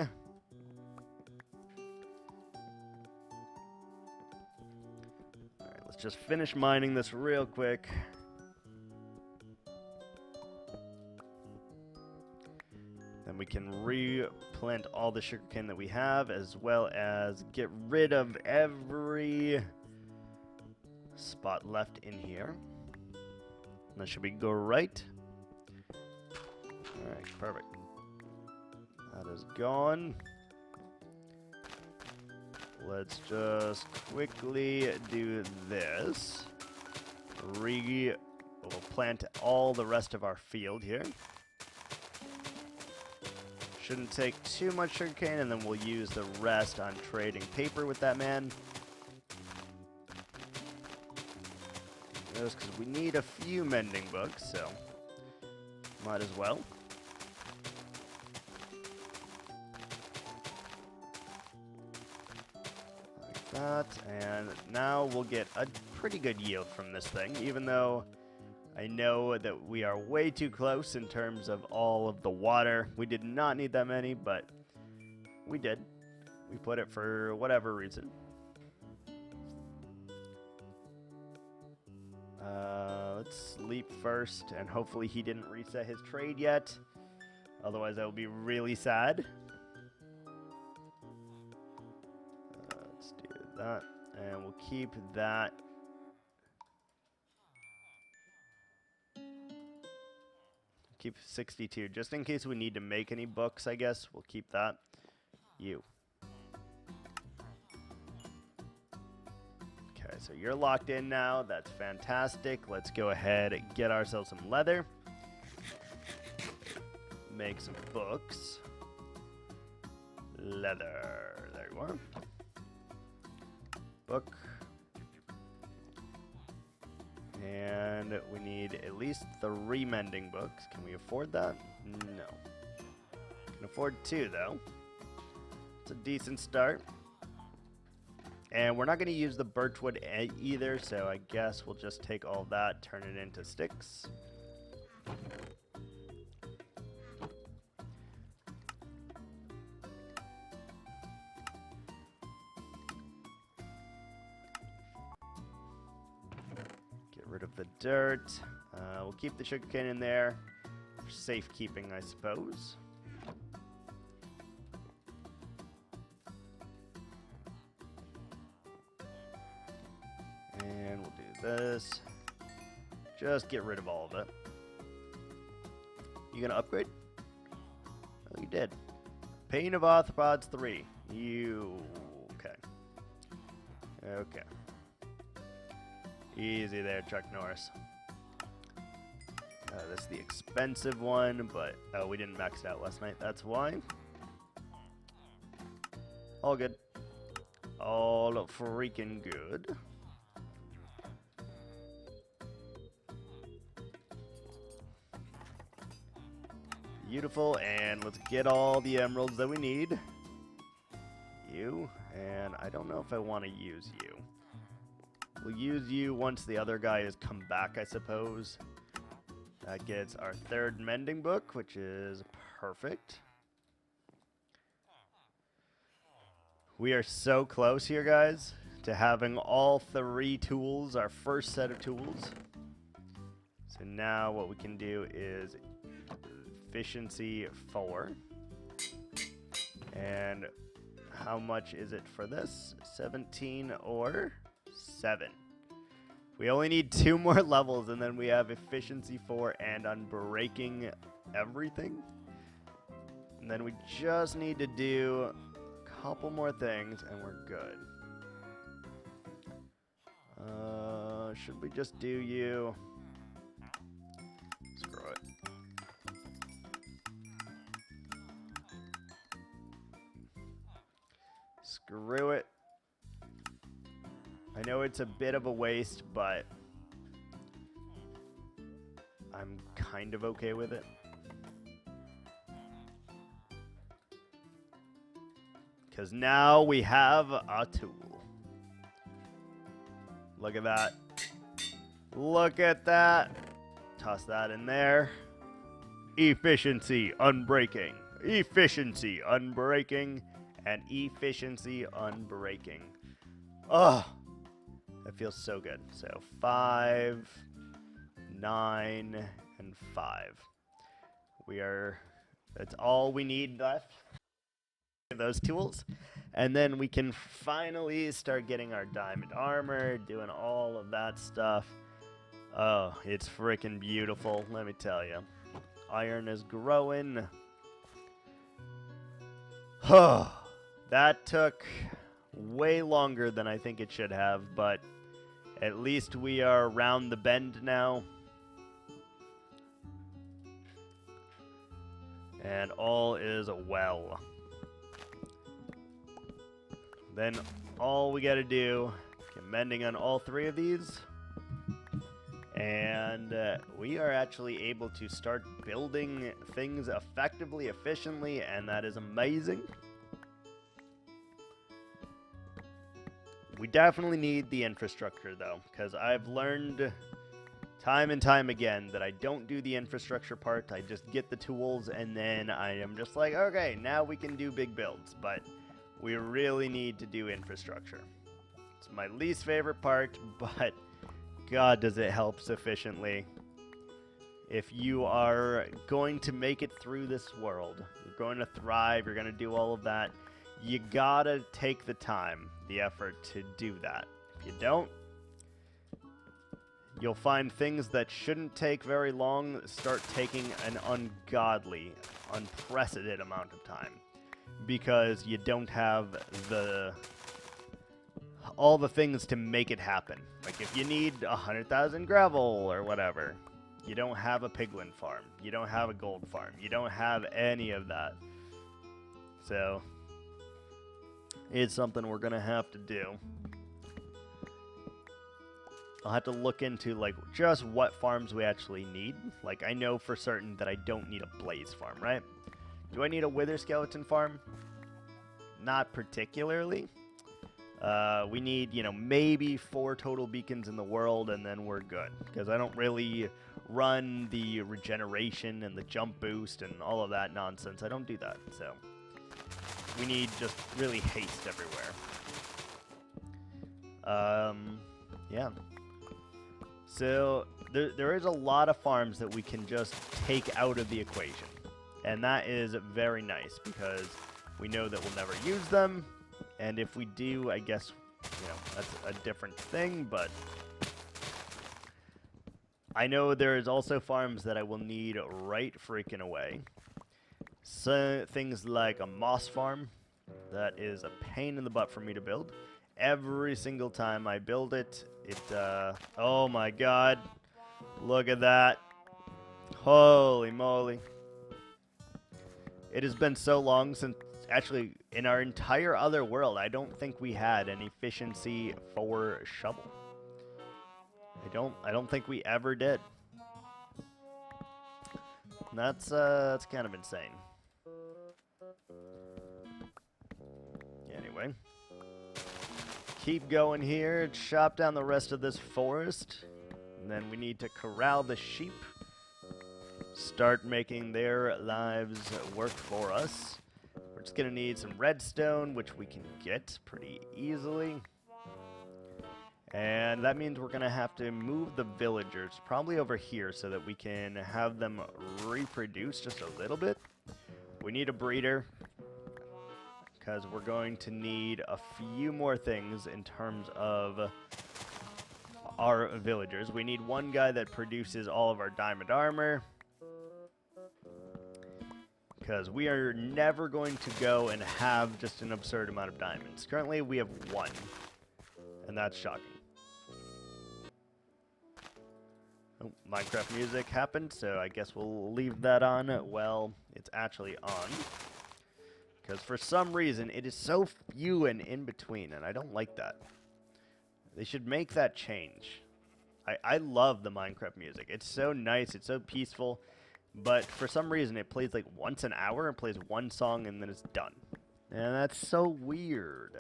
Alright, let's just finish mining this real quick. Then we can replant all the sugarcane that we have, as well as get rid of every spot left in here. That should be go right. Alright, perfect. That is gone. Let's just quickly do this. We'll plant all the rest of our field here. Shouldn't take too much sugarcane, and then we'll use the rest on trading paper with that man. Just because we need a few mending books, so might as well. Like that, and now we'll get a pretty good yield from this thing, even though I know that we are way too close in terms of all of the water. We did not need that many, but we did. We put it for whatever reason. Let's sleep first, and hopefully he didn't reset his trade yet. Otherwise, I will be really sad. Let's do that, and we'll keep that. Keep 62, just in case we need to make any books, I guess. We'll keep that. You. Okay, so you're locked in now. That's fantastic. Let's go ahead and get ourselves some leather. Make some books. Leather. There you are. Book. And we need at least 3 mending books. Can we afford that? No. Can afford 2, though. It's a decent start. And we're not going to use the birchwood either, so I guess we'll just take all that, turn it into sticks. Get rid of the dirt. We'll keep the sugarcane in there for safekeeping, I suppose. And we'll do this. Just get rid of all of it. You gonna upgrade? Oh, you did. Pain of Arthropods 3. You... Okay. Okay. Easy there, Chuck Norris. This is the expensive one, but... Oh, we didn't max it out last night. That's why. All good. All freaking good. Beautiful, and let's get all the emeralds that we need. You, and I don't know if I want to use you. We'll use you once the other guy has come back, I suppose. That gets our 3rd mending book, which is perfect. We are so close here, guys, to having all 3 tools, our first set of tools. So now what we can do is efficiency 4. And how much is it for this? 17 or 7. We only need 2 more levels, and then we have efficiency 4 and unbreaking everything. And then we just need to do a couple more things, and we're good. Should we just do you? Screw it. Screw it. I know it's a bit of a waste, but I'm kind of okay with it. Because now we have a tool. Look at that. Look at that. Toss that in there. efficiency unbreaking, efficiency unbreaking, and efficiency unbreaking. Oh, that feels so good. So 5, 9, and 5. That's all we need left. Those tools. And then we can finally start getting our diamond armor, doing all of that stuff. Oh, it's freaking beautiful, let me tell you. Iron is growing. Oh, that took way longer than I think it should have, but at least we are around the bend now. And all is well. Then all we gotta do, get mending on all 3 of these. And we are actually able to start building things effectively, efficiently, and that is amazing. We definitely need the infrastructure, though, because I've learned time and time again that I don't do the infrastructure part. I just get the tools, and then I am just like, okay, now we can do big builds, but we really need to do infrastructure. It's my least favorite part, but God, does it help sufficiently. If you are going to make it through this world, you're going to thrive, you're going to do all of that, you gotta take the time, the effort to do that. If you don't, you'll find things that shouldn't take very long start taking an ungodly, unprecedented amount of time. Because you don't have all the things to make it happen. Like if you need 100,000 gravel or whatever, you don't have a piglin farm, you don't have a gold farm, you don't have any of that. So it's something we're gonna have to do. I'll have to look into like just what farms we actually need. Like I know for certain that I don't need a blaze farm, right? Do I need a wither skeleton farm? Not particularly. We need, maybe 4 total beacons in the world, and then we're good. Because I don't really run the regeneration and the jump boost and all of that nonsense. I don't do that, so we need just really haste everywhere. Yeah. So there is a lot of farms that we can just take out of the equation. And that is very nice, because we know that we'll never use them. And if we do, I guess, that's a different thing, but I know there is also farms that I will need right freaking away. So things like a moss farm, that is a pain in the butt for me to build. Every single time I build it, oh my god, look at that. Holy moly. It has been so long since, actually, in our entire other world, I don't think we had an efficiency 4 shovel. I don't think we ever did. That's kind of insane. Anyway, keep going here, chop down the rest of this forest, and then we need to corral the sheep. Start making their lives work for us. We're just going to need some redstone, which we can get pretty easily. And that means we're going to have to move the villagers probably over here so that we can have them reproduce just a little bit. We need a breeder, because we're going to need a few more things in terms of our villagers. We need one guy that produces all of our diamond armor, because we are never going to go and have just an absurd amount of diamonds. Currently, we have 1, and that's shocking. Oh, Minecraft music happened, so I guess we'll leave that on. Well, it's actually on, because for some reason, it is so few and in between, and I don't like that. They should make that change. I love the Minecraft music. It's so nice, it's so peaceful. But for some reason, it plays like once an hour and plays 1 song and then it's done. And that's so weird.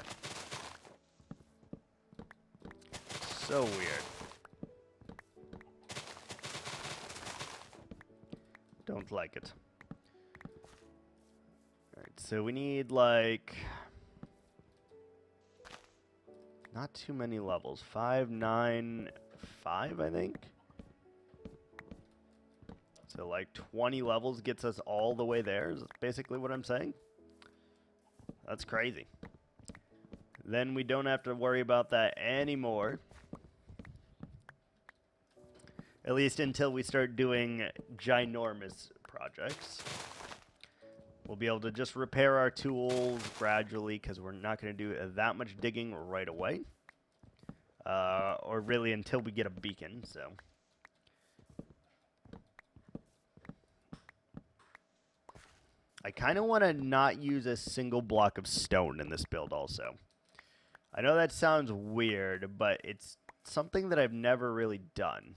So weird. Don't like it. Alright, so we need, like... not too many levels. 5, 9, 5, I think? So, like, 20 levels gets us all the way there, is basically what I'm saying. That's crazy. Then we don't have to worry about that anymore. At least until we start doing ginormous projects. We'll be able to just repair our tools gradually because we're not going to do that much digging right away. Or really until we get a beacon, so. I kind of want to not use a single block of stone in this build also. I know that sounds weird, but it's something that I've never really done.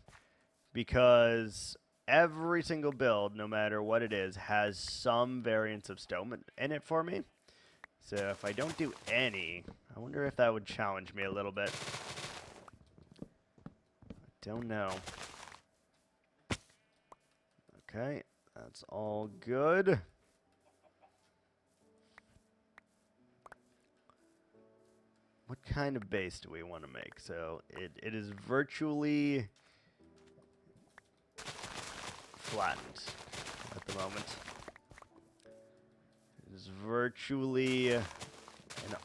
Because every single build, no matter what it is, has some variance of stone in it for me. So if I don't do any, I wonder if that would challenge me a little bit. I don't know. Okay, that's all good. What kind of base do we want to make? So it is virtually flattened at the moment. It is virtually an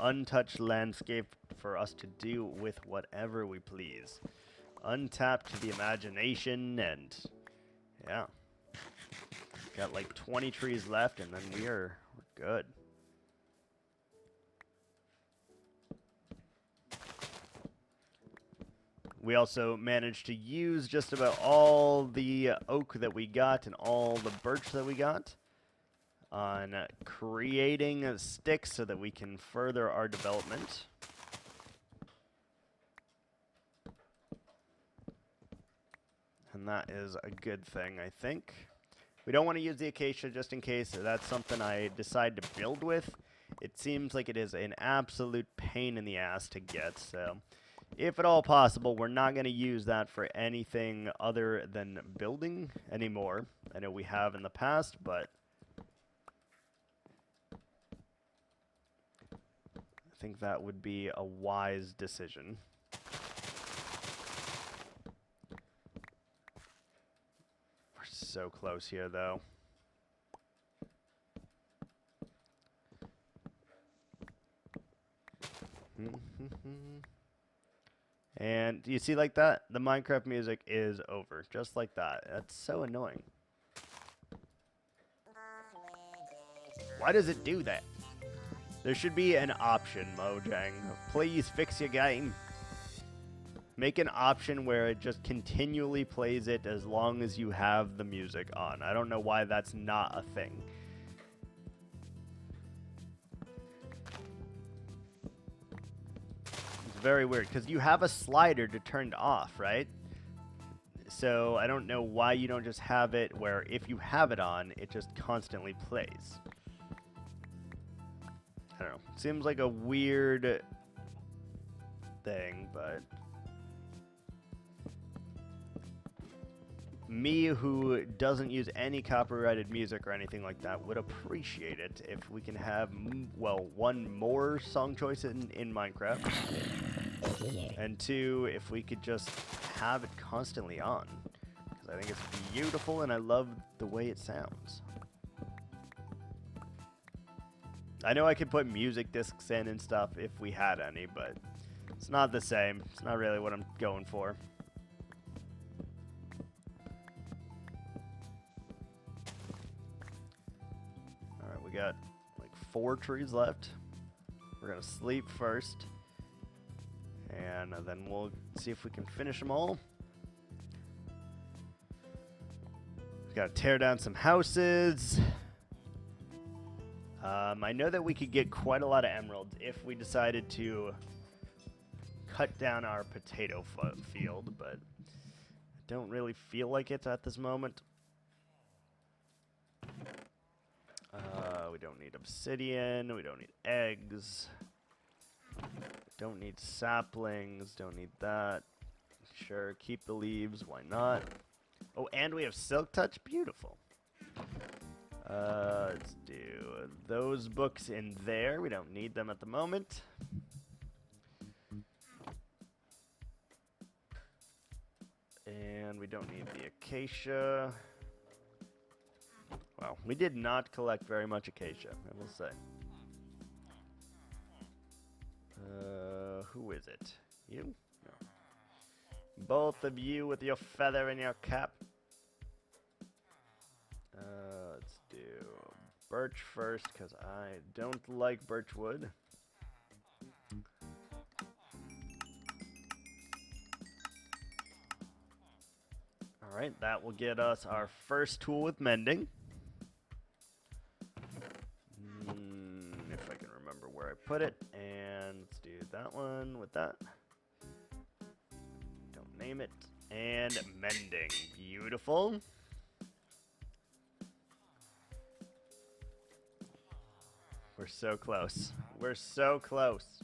untouched landscape for us to do with whatever we please. Untapped to the imagination, and yeah. Got like 20 trees left, and then we're good. We also managed to use just about all the oak that we got and all the birch that we got on creating sticks so that we can further our development. And that is a good thing, I think. We don't want to use the acacia just in case that's something I decide to build with. It seems like it is an absolute pain in the ass to get, so if at all possible, we're not going to use that for anything other than building anymore. I know we have in the past, but I think that would be a wise decision. We're so close here, though. And do you see like that? The Minecraft music is over. Just like that. That's so annoying. Why does it do that? There should be an option, Mojang. Please fix your game. Make an option where it just continually plays it as long as you have the music on. I don't know why that's not a thing. Very weird, because you have a slider to turn it off, right? So I don't know why you don't just have it where if you have it on, it just constantly plays. I don't know. Seems like a weird thing, but me, who doesn't use any copyrighted music or anything like that, would appreciate it if we can have, well, one more song choice in Minecraft. And two, if we could just have it constantly on. Because I think it's beautiful and I love the way it sounds. I know I could put music discs in and stuff if we had any, but it's not the same. It's not really what I'm going for. Alright, we got like 4 trees left. We're going to sleep first. And then we'll see if we can finish them all. We gotta tear down some houses. I know that we could get quite a lot of emeralds if we decided to cut down our potato field, but I don't really feel like it at this moment. We don't need obsidian. We don't need eggs. Don't need saplings, don't need that. Sure, keep the leaves, why not? Oh, and we have silk touch, beautiful. Let's do those books in there. We don't need them at the moment. And we don't need the acacia. Well, we did not collect very much acacia, I will say. Who is it? You? No. Both of you with your feather in your cap. Let's do birch first, because I don't like birch wood. Alright, that will get us our first tool with mending. If I can remember where I put it. And let's do that one with that. Don't name it. And mending. Beautiful. We're so close. We're so close.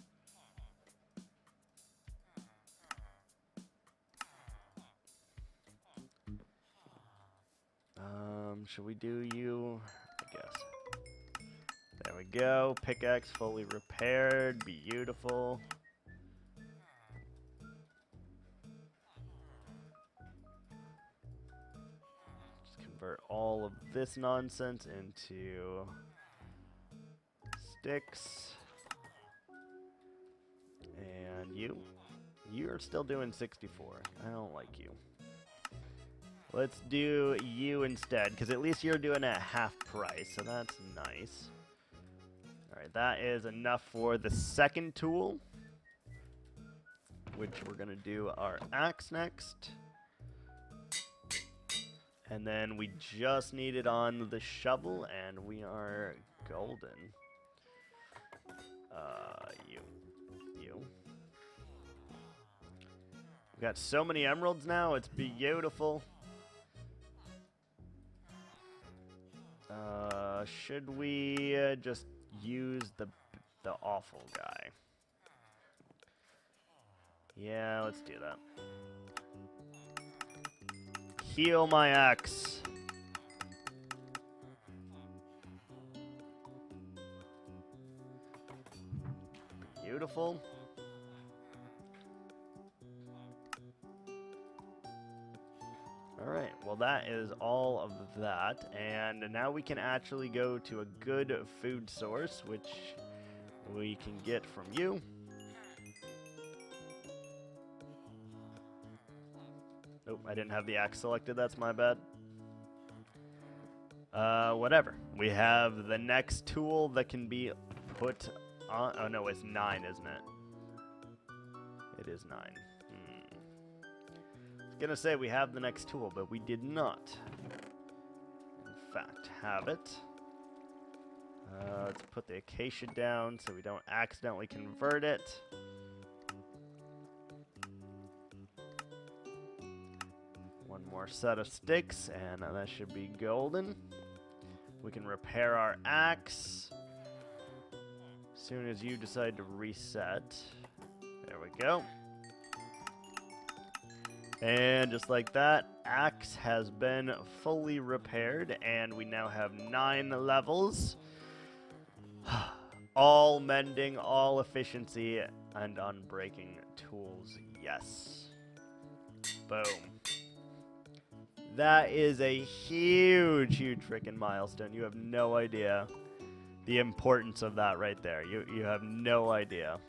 Should we do you? I guess. There we go. Pickaxe fully repaired. Beautiful. Just convert all of this nonsense into sticks. And you. You're still doing 64. I don't like you. Let's do you instead, because at least you're doing it at half price, so that's nice. Alright, that is enough for the second tool, which we're going to do our axe next. And then we just need it on the shovel, and we are golden. You. We've got so many emeralds now, it's beautiful. Should we just use the awful guy? Yeah, let's do that. Heal my axe. Beautiful. Alright, well that is all of that, and now we can actually go to a good food source, which we can get from you. Nope, I didn't have the axe selected, that's my bad. Whatever. We have the next tool that can be put on... Oh no, it's 9, isn't it? It is 9. Gonna say we have the next tool, but we did not, in fact, have it. Let's put the acacia down so we don't accidentally convert it. One more set of sticks, and that should be golden. We can repair our axe as soon as you decide to reset. There we go. And just like that, axe has been fully repaired, and we now have 9 levels. All mending, all efficiency, and unbreaking tools, yes. Boom. That is a huge, huge freaking milestone. You have no idea the importance of that right there. You have no idea.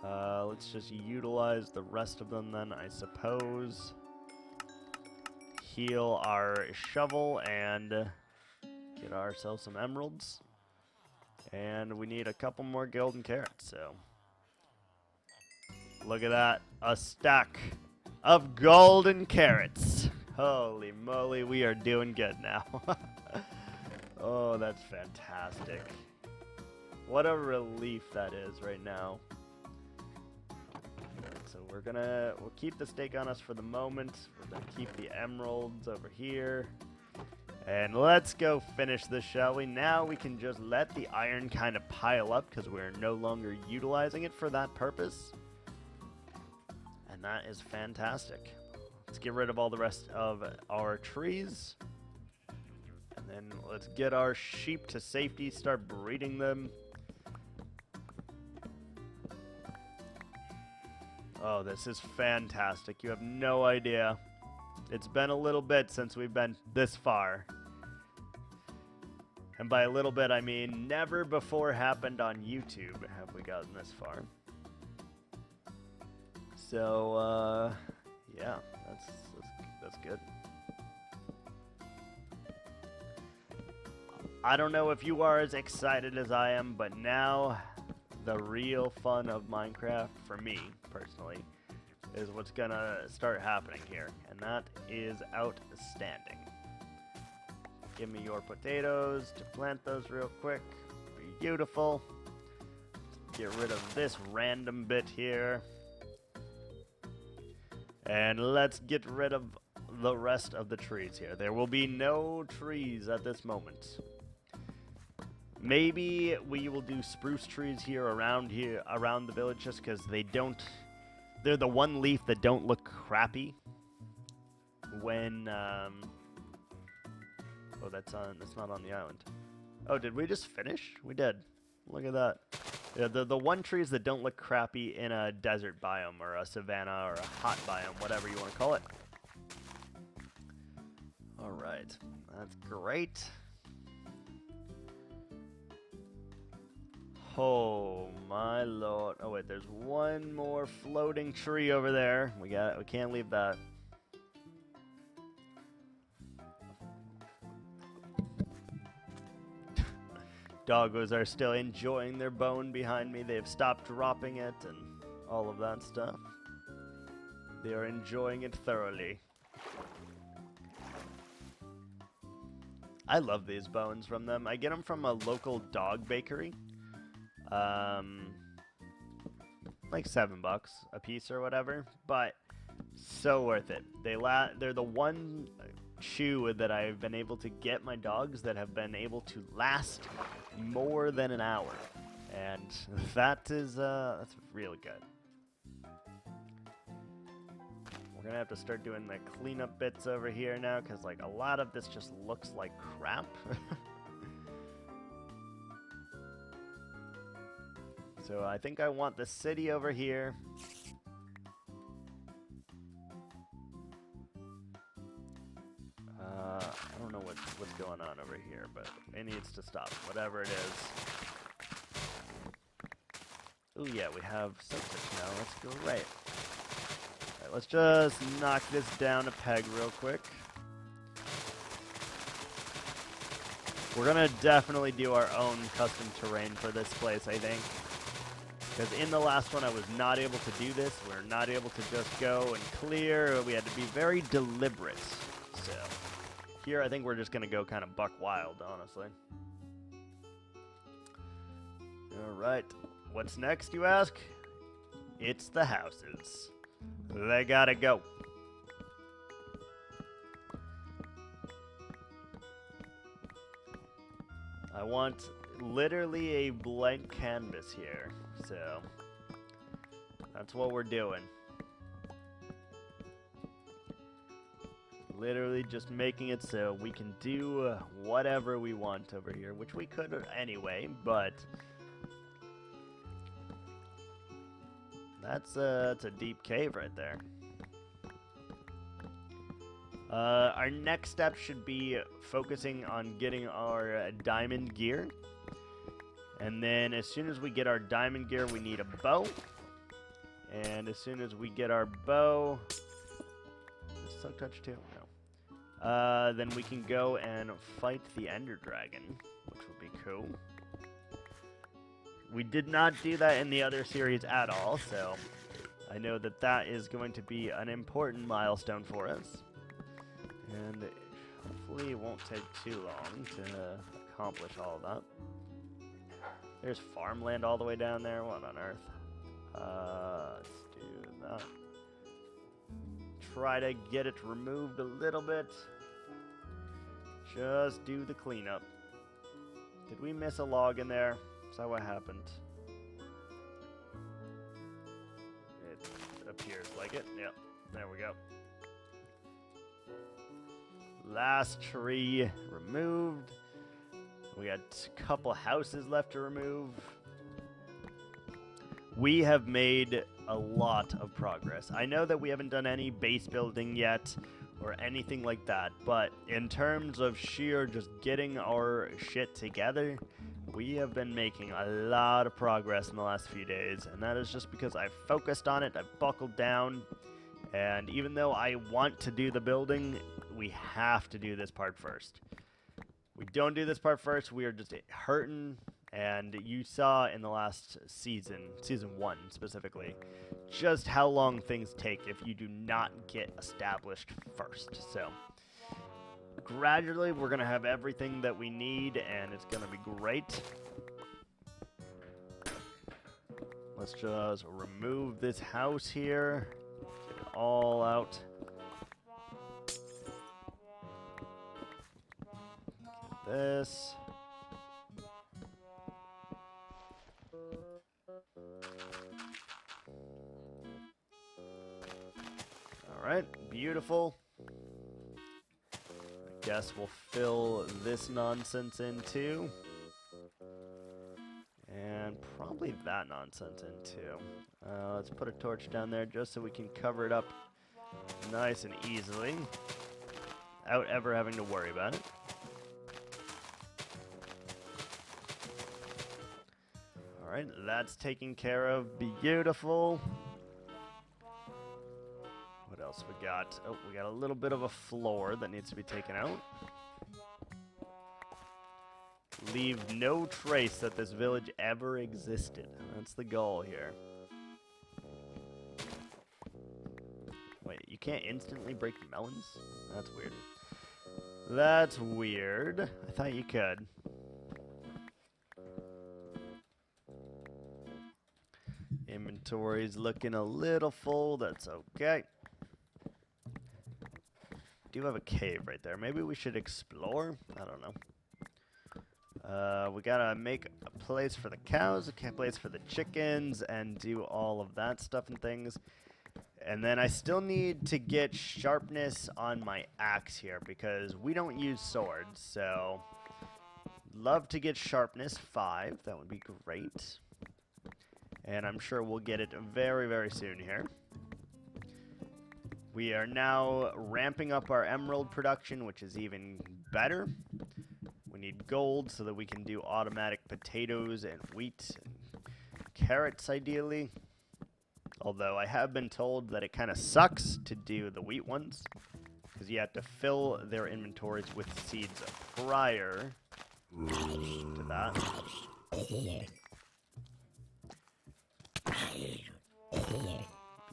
Let's just utilize the rest of them then, I suppose. Heal our shovel and get ourselves some emeralds. And we need a couple more golden carrots, so. Look at that. A stack of golden carrots. Holy moly, we are doing good now. Oh, that's fantastic. What a relief that is right now. So we'll keep the steak on us for the moment. We're gonna keep the emeralds over here. And let's go finish this, shall we? Now we can just let the iron kind of pile up because we're no longer utilizing it for that purpose. And that is fantastic. Let's get rid of all the rest of our trees. And then let's get our sheep to safety, start breeding them. Oh, this is fantastic. You have no idea. It's been a little bit since we've been this far. And by a little bit, I mean never before happened on YouTube have we gotten this far. So, yeah, that's good. I don't know if you are as excited as I am, but now the real fun of Minecraft, for me personally, is what's gonna start happening here, and that is outstanding. Give me your potatoes to plant those real quick. Beautiful. Get rid of this random bit here. And let's get rid of the rest of the trees here. There will be no trees at this moment. Maybe we will do spruce trees here around the village, just because they're the one leaf that don't look crappy when, oh, that's not on the island. Oh, did we just finish? We did. Look at that. Yeah, the one trees that don't look crappy in a desert biome or a savanna or a hot biome, whatever you want to call it. All right, that's great. Oh my lord! Oh wait, there's one more floating tree over there. We can't leave that. Doggos are still enjoying their bone behind me. They've stopped dropping it and all of that stuff. They are enjoying it thoroughly. I love these bones from them. I get them from a local dog bakery. Like $7 a piece or whatever, but so worth it. They're the one chew that I've been able to get my dogs that have been able to last more than an hour, and that's really good. We're gonna have to start doing the cleanup bits over here now, because like a lot of this just looks like crap. So I think I want the city over here. I don't know what's going on over here, but it needs to stop, whatever it is. Oh yeah, we have septic now. That's great. Alright, let's just knock this down a peg real quick. We're gonna definitely do our own custom terrain for this place, I think. Because in the last one I was not able to do this. We're not able to just go and clear. We had to be very deliberate. So here I think we're just going to go kind of buck wild, honestly. Alright. What's next, you ask? It's the houses. They gotta go. I want literally a blank canvas here. So that's what we're doing. Literally just making it so we can do whatever we want over here, which we could anyway, but that's a deep cave right there. Our next step should be focusing on getting our diamond gear. And then as soon as we get our diamond gear, we need a bow. And as soon as we get our bow... Does Silk Touch too? No. Then we can go and fight the Ender Dragon, which would be cool. We did not do that in the other series at all, so I know that that is going to be an important milestone for us. And hopefully it won't take too long to accomplish all of that. There's farmland all the way down there. What on earth? Let's do that. Try to get it removed a little bit. Just do the cleanup. Did we miss a log in there? Is that what happened? It appears like it. Yep. There we go. Last tree removed. We got a couple houses left to remove. We have made a lot of progress. I know that we haven't done any base building yet or anything like that, but in terms of sheer just getting our shit together, we have been making a lot of progress in the last few days, and that is just because I've focused on it, I've buckled down, and even though I want to do the building, we have to do this part first. We don't do this part first, we are just hurting. And you saw in the last season, season 1 specifically, just how long things take if you do not get established first. So, gradually, we're going to have everything that we need, and it's going to be great. Let's just remove this house here. Get it all out. Get this. Alright, beautiful. I guess we'll fill this nonsense in too. And probably that nonsense in too. Let's put a torch down there just so we can cover it up nice and easily without ever having to worry about it. Alright, that's taken care of. Beautiful. What else we got? Oh, we got a little bit of a floor that needs to be taken out. Leave no trace that this village ever existed. That's the goal here. Wait, you can't instantly break melons? That's weird. That's weird. I thought you could. Inventory's looking a little full. That's okay. Do have a cave right there. Maybe we should explore? I don't know. We gotta make a place for the cows, a place for the chickens, and do all of that stuff and things. And then I still need to get sharpness on my axe here because we don't use swords, so love to get sharpness 5. That would be great. And I'm sure we'll get it very, very soon here. We are now ramping up our emerald production, which is even better. We need gold so that we can do automatic potatoes and wheat and carrots, ideally. Although I have been told that it kind of sucks to do the wheat ones, because you have to fill their inventories with seeds prior to that.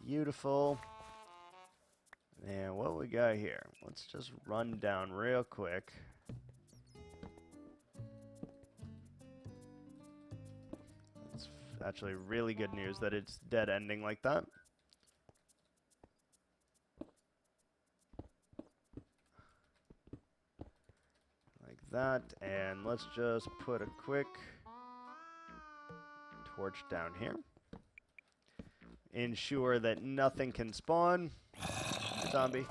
Beautiful. And what we got here? Let's just run down real quick. It's actually really good news that it's dead ending like that. Like that. And let's just put a quick torch down here. Ensure that nothing can spawn. Zombie.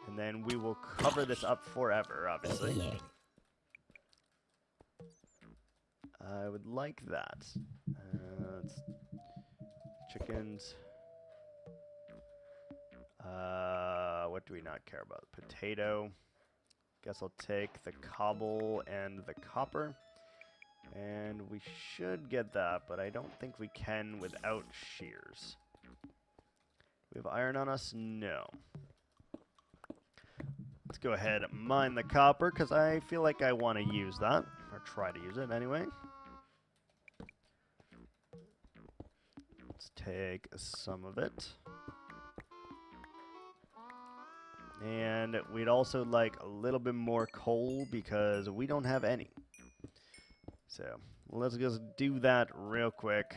And then we will cover this up forever, obviously. I would like that. Chickens. What do we not care about? Potato. Guess I'll take the cobble and the copper. And we should get that, but I don't think we can without shears. We have iron on us? No. Let's go ahead and mine the copper, because I feel like I want to use that. Or try to use it anyway. Let's take some of it. And we'd also like a little bit more coal, because we don't have any. So, let's just do that real quick.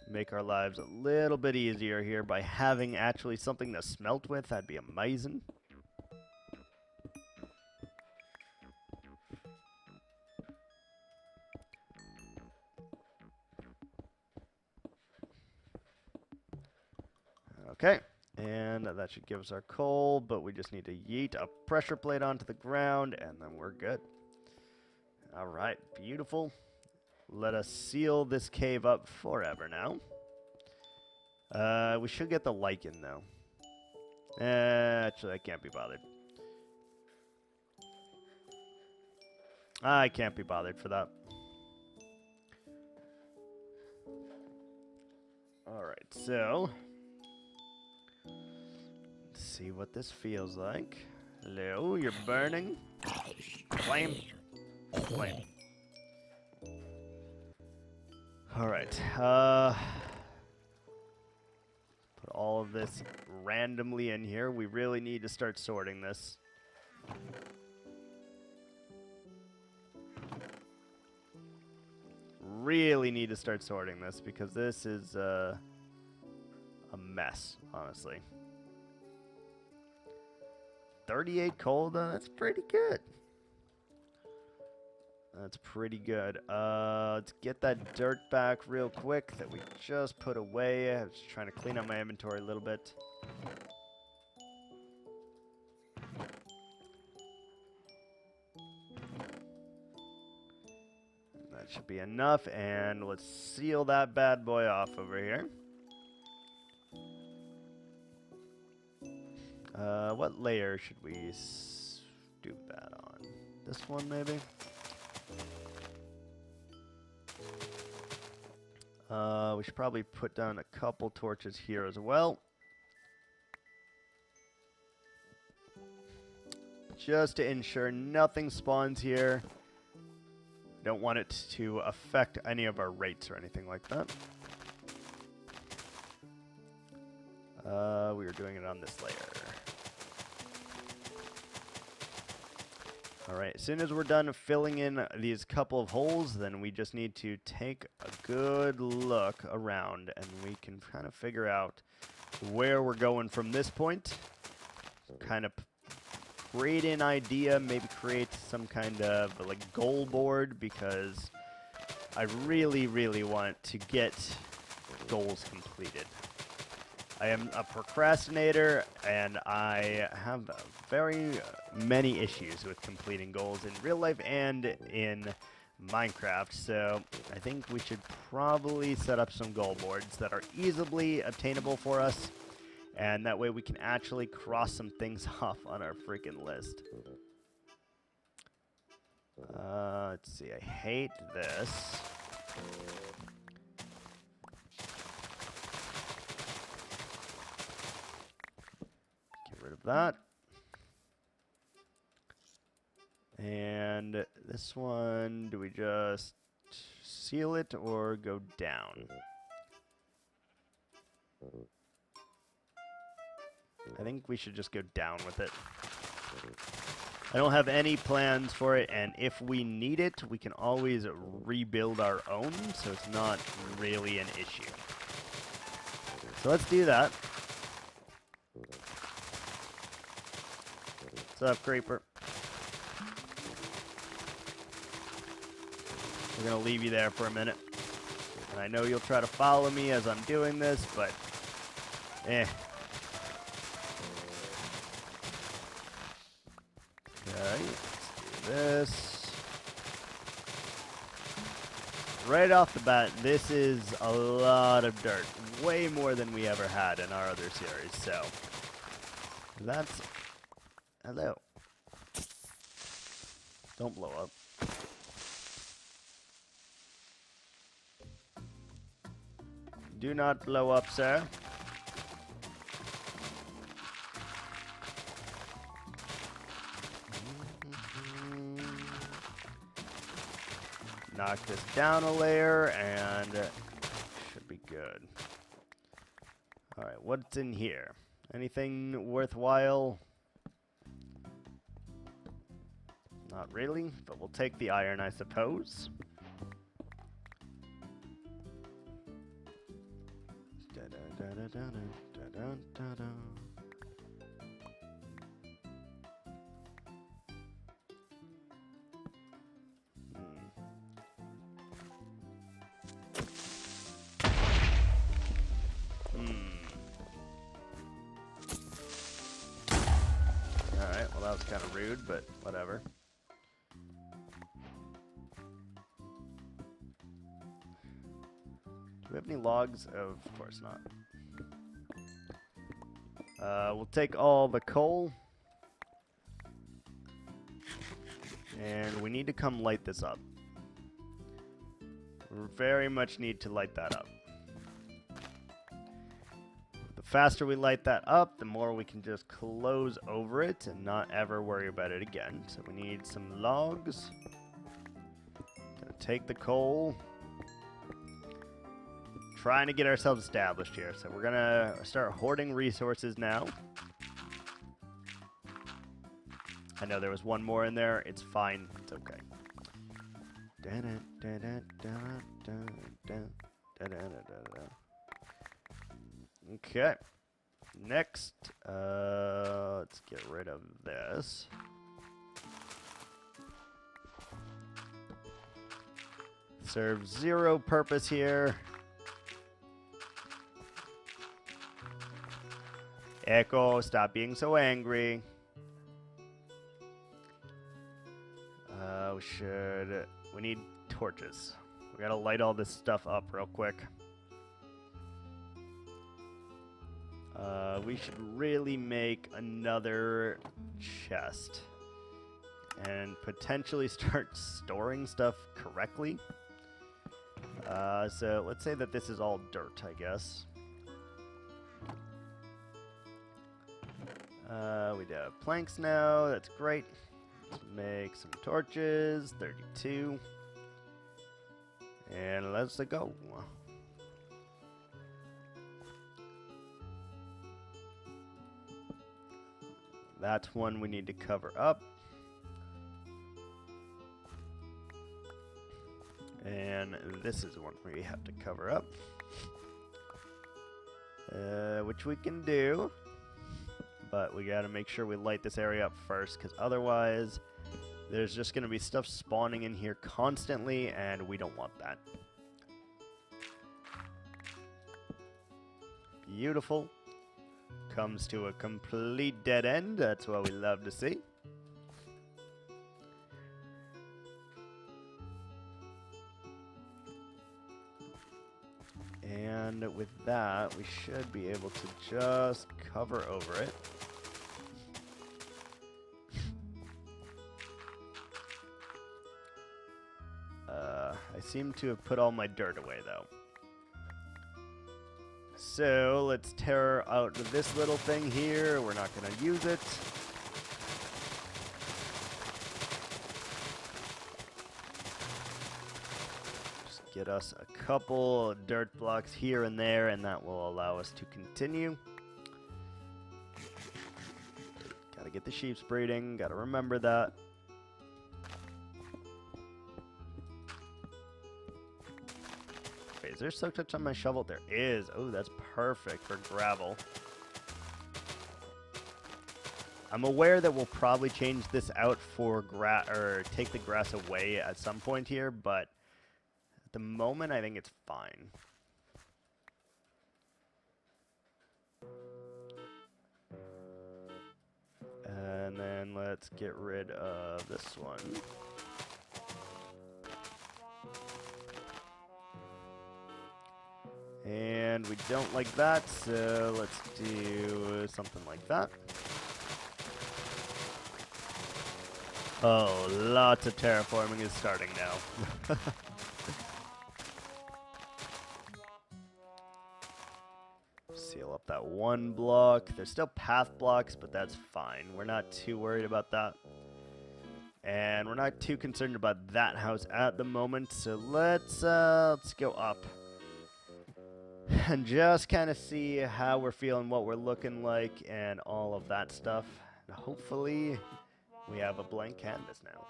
Make our lives a little bit easier here by having actually something to smelt with. That'd be amazing. Okay, And that should give us our coal, but we just need to yeet a pressure plate onto the ground, and then we're good. All right, beautiful. Let us seal this cave up forever now. We should get the lichen, though. Actually, I can't be bothered. I can't be bothered for that. Alright, so... let's see what this feels like. Hello, you're burning. Flame. Flame. Alright, put all of this randomly in here. We really need to start sorting this. Really need to start sorting this because this is a mess, honestly. 38 coal, though, that's pretty good. That's pretty good. Let's get that dirt back real quick that we just put away. I was just trying to clean up my inventory a little bit. That should be enough, and let's seal that bad boy off over here. What layer should we do that on? This one, maybe? We should probably put down a couple torches here as well. Just to ensure nothing spawns here. Don't want it to affect any of our rates or anything like that. We were doing it on this layer. Alright, as soon as we're done filling in these couple of holes, then we just need to take a good look around and we can kind of figure out where we're going from this point. Kind of create an idea, maybe create some kind of like goal board, because I really, really want to get goals completed. I am a procrastinator, and I have very many issues with completing goals in real life and in Minecraft, so I think we should probably set up some goal boards that are easily obtainable for us, and that way we can actually cross some things off on our freaking list. Let's see, I hate this. Get rid of that. And this one, do we just seal it or go down? I think we should just go down with it. I don't have any plans for it, and if we need it, we can always rebuild our own, so it's not really an issue. So let's do that. What's up, Creeper? We're going to leave you there for a minute. And I know you'll try to follow me as I'm doing this, but eh. Okay, let's do this. Right off the bat, this is a lot of dirt. Way more than we ever had in our other series, so that's... Hello. Don't blow up. Do not blow up, sir. Knock this down a layer, and should be good. Alright, what's in here? Anything worthwhile? Not really, but we'll take the iron, I suppose. kind of rude, but whatever. Do we have any logs? Oh, of course not. We'll take all the coal. And we need to come light this up. We very much need to light that up. The faster we light that up, the more we can just close over it and not ever worry about it again. So we need some logs. Gonna take the coal. Trying to get ourselves established here. So we're gonna start hoarding resources now. I know there was one more in there. It's fine. It's okay. Okay. Next, let's get rid of this. Serves zero purpose here. Echo, stop being so angry. We need torches. We gotta light all this stuff up real quick. We should really make another chest and potentially start storing stuff correctly. So let's say that this is all dirt, I guess. We do have planks now. That's great. Let's make some torches. 32. And let's go. That's one we need to cover up. And this is one we have to cover up. Which we can do. But we gotta make sure we light this area up first, because otherwise there's just gonna be stuff spawning in here constantly, and we don't want that. Beautiful. Comes to a complete dead end. That's what we love to see. And with that, we should be able to just cover over it. I seem to have put all my dirt away, though. So let's tear out this little thing here. We're not going to use it. Just get us a couple dirt blocks here and there, and that will allow us to continue. Gotta get the sheep's breeding. Gotta remember that. Is there soak touch on my shovel? There is. Oh, that's perfect for gravel. I'm aware that we'll probably change this out for grass, or take the grass away at some point here, but at the moment I think it's fine. And then let's get rid of this one. And we don't like that, so let's do something like that. Oh, lots of terraforming is starting now. Seal up that one block. There's still path blocks, but that's fine. We're not too worried about that. And we're not too concerned about that house at the moment, so let's go up. And just kind of see how we're feeling, what we're looking like, and all of that stuff. And hopefully, we have a blank canvas now.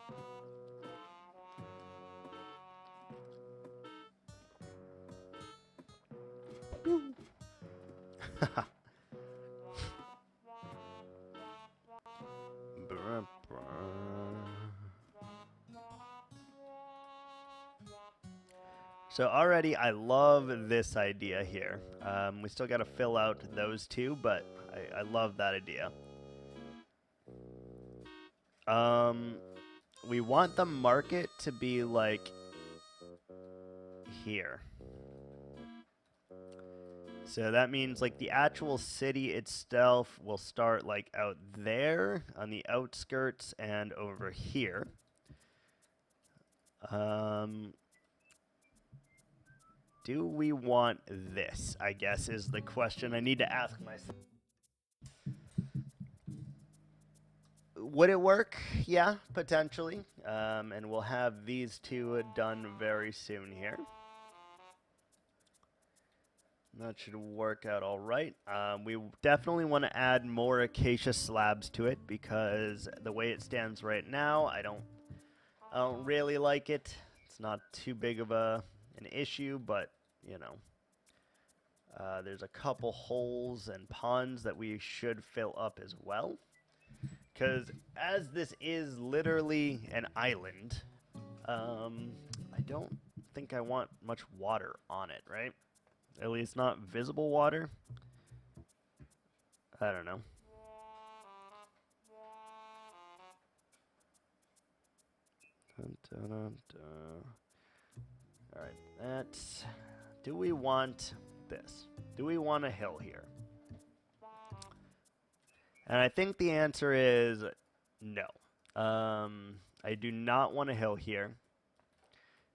So already I love this idea here. We still got to fill out those two, but I love that idea. We want the market to be like here. So that means like the actual city itself will start like out there on the outskirts and over here. Do we want this, I guess, is the question I need to ask myself. Would it work? Yeah, potentially. And we'll have these two done very soon here. That should work out all right. We definitely want to add more acacia slabs to it because the way it stands right now, I don't really like it. It's not too big of an issue, but you know, there's a couple holes and ponds that we should fill up as well. Because as this is literally an island, I don't think I want much water on it, right? At least not visible water. I don't know. Dun, dun, dun, dun. All right, that's... Do we want this? Do we want a hill here? And I think the answer is no. I do not want a hill here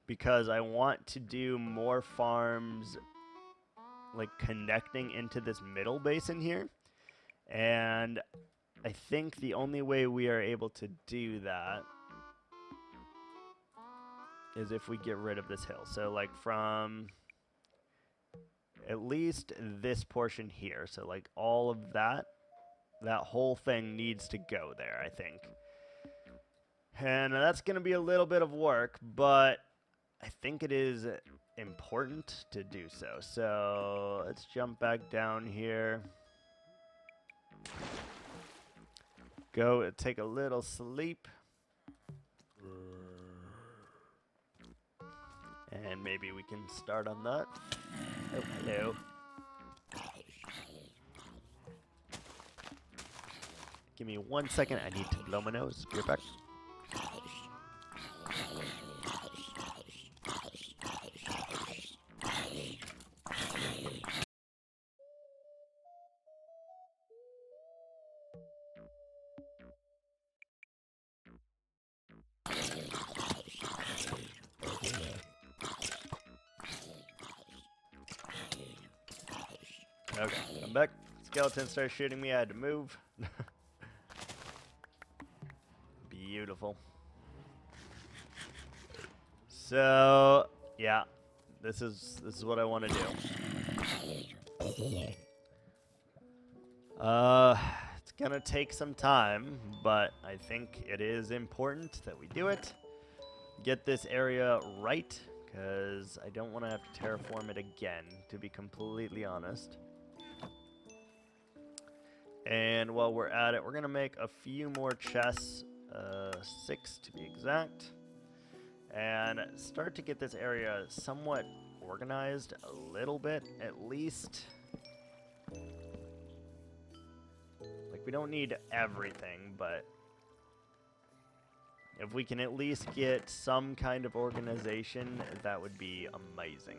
because I want to do more farms like connecting into this middle basin here. And I think the only way we are able to do that is if we get rid of this hill. So like from at least this portion here. So like all of that whole thing needs to go there, I think. And that's going to be a little bit of work, but I think it is important to do so. So let's jump back down here. Go take a little sleep. And maybe we can start on that. Oh, hello. Give me 1 second. I need to blow my nose. Be right back. Okay, I'm back. Skeleton started shooting me. I had to move. Beautiful. So, yeah, this is what I want to do. It's gonna take some time, but I think it is important that we do it. Get this area right, because I don't want to have to terraform it again, to be completely honest. And while we're at it, we're gonna make a few more chests, 6 to be exact, and start to get this area somewhat organized a little bit, at least. Like, we don't need everything, but if we can at least get some kind of organization, that would be amazing.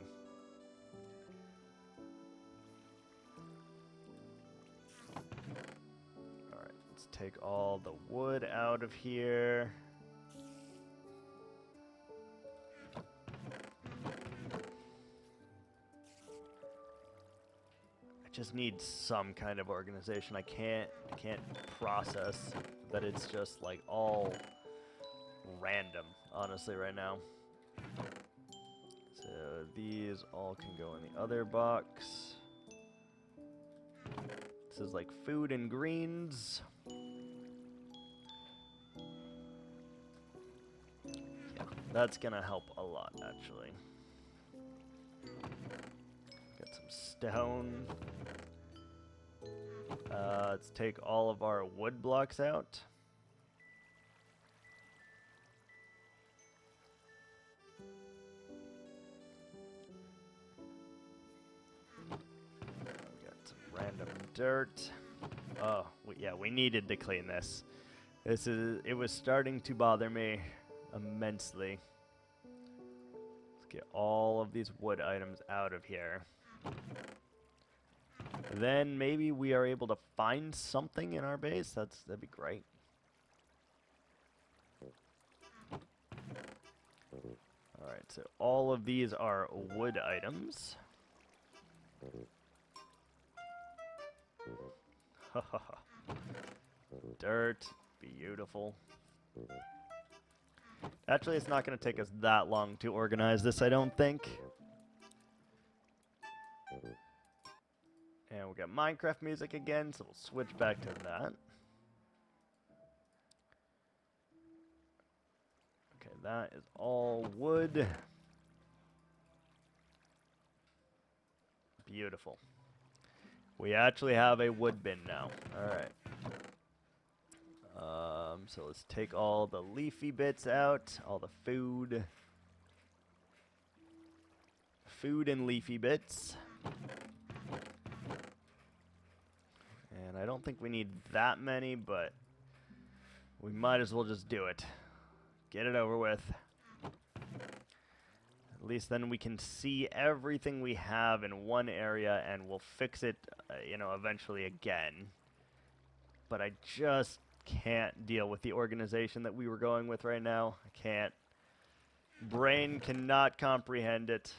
Alright, let's take all the wood out of here. I just need some kind of organization. I can't process that it's just like all random, honestly, right now. So these all can go in the other box. This is like food and greens. Yeah, that's gonna help a lot, actually. Got some stone. Let's take all of our wood blocks out. Random dirt. Oh, yeah, we needed to clean this. It was starting to bother me immensely. Let's get all of these wood items out of here. Then maybe we are able to find something in our base. That'd be great. Alright, so all of these are wood items. Dirt. Beautiful. Actually, it's not going to take us that long to organize this, I don't think. And we got Minecraft music again, so we'll switch back to that. Okay, that is all wood. Beautiful. We actually have a wood bin now. Alright. So let's take all the leafy bits out, all the food. Food and leafy bits. And I don't think we need that many, but we might as well just do it. Get it over with. At least then we can see everything we have in one area, and we'll fix it, eventually again. But I just can't deal with the organization that we were going with right now. I can't. Brain cannot comprehend it.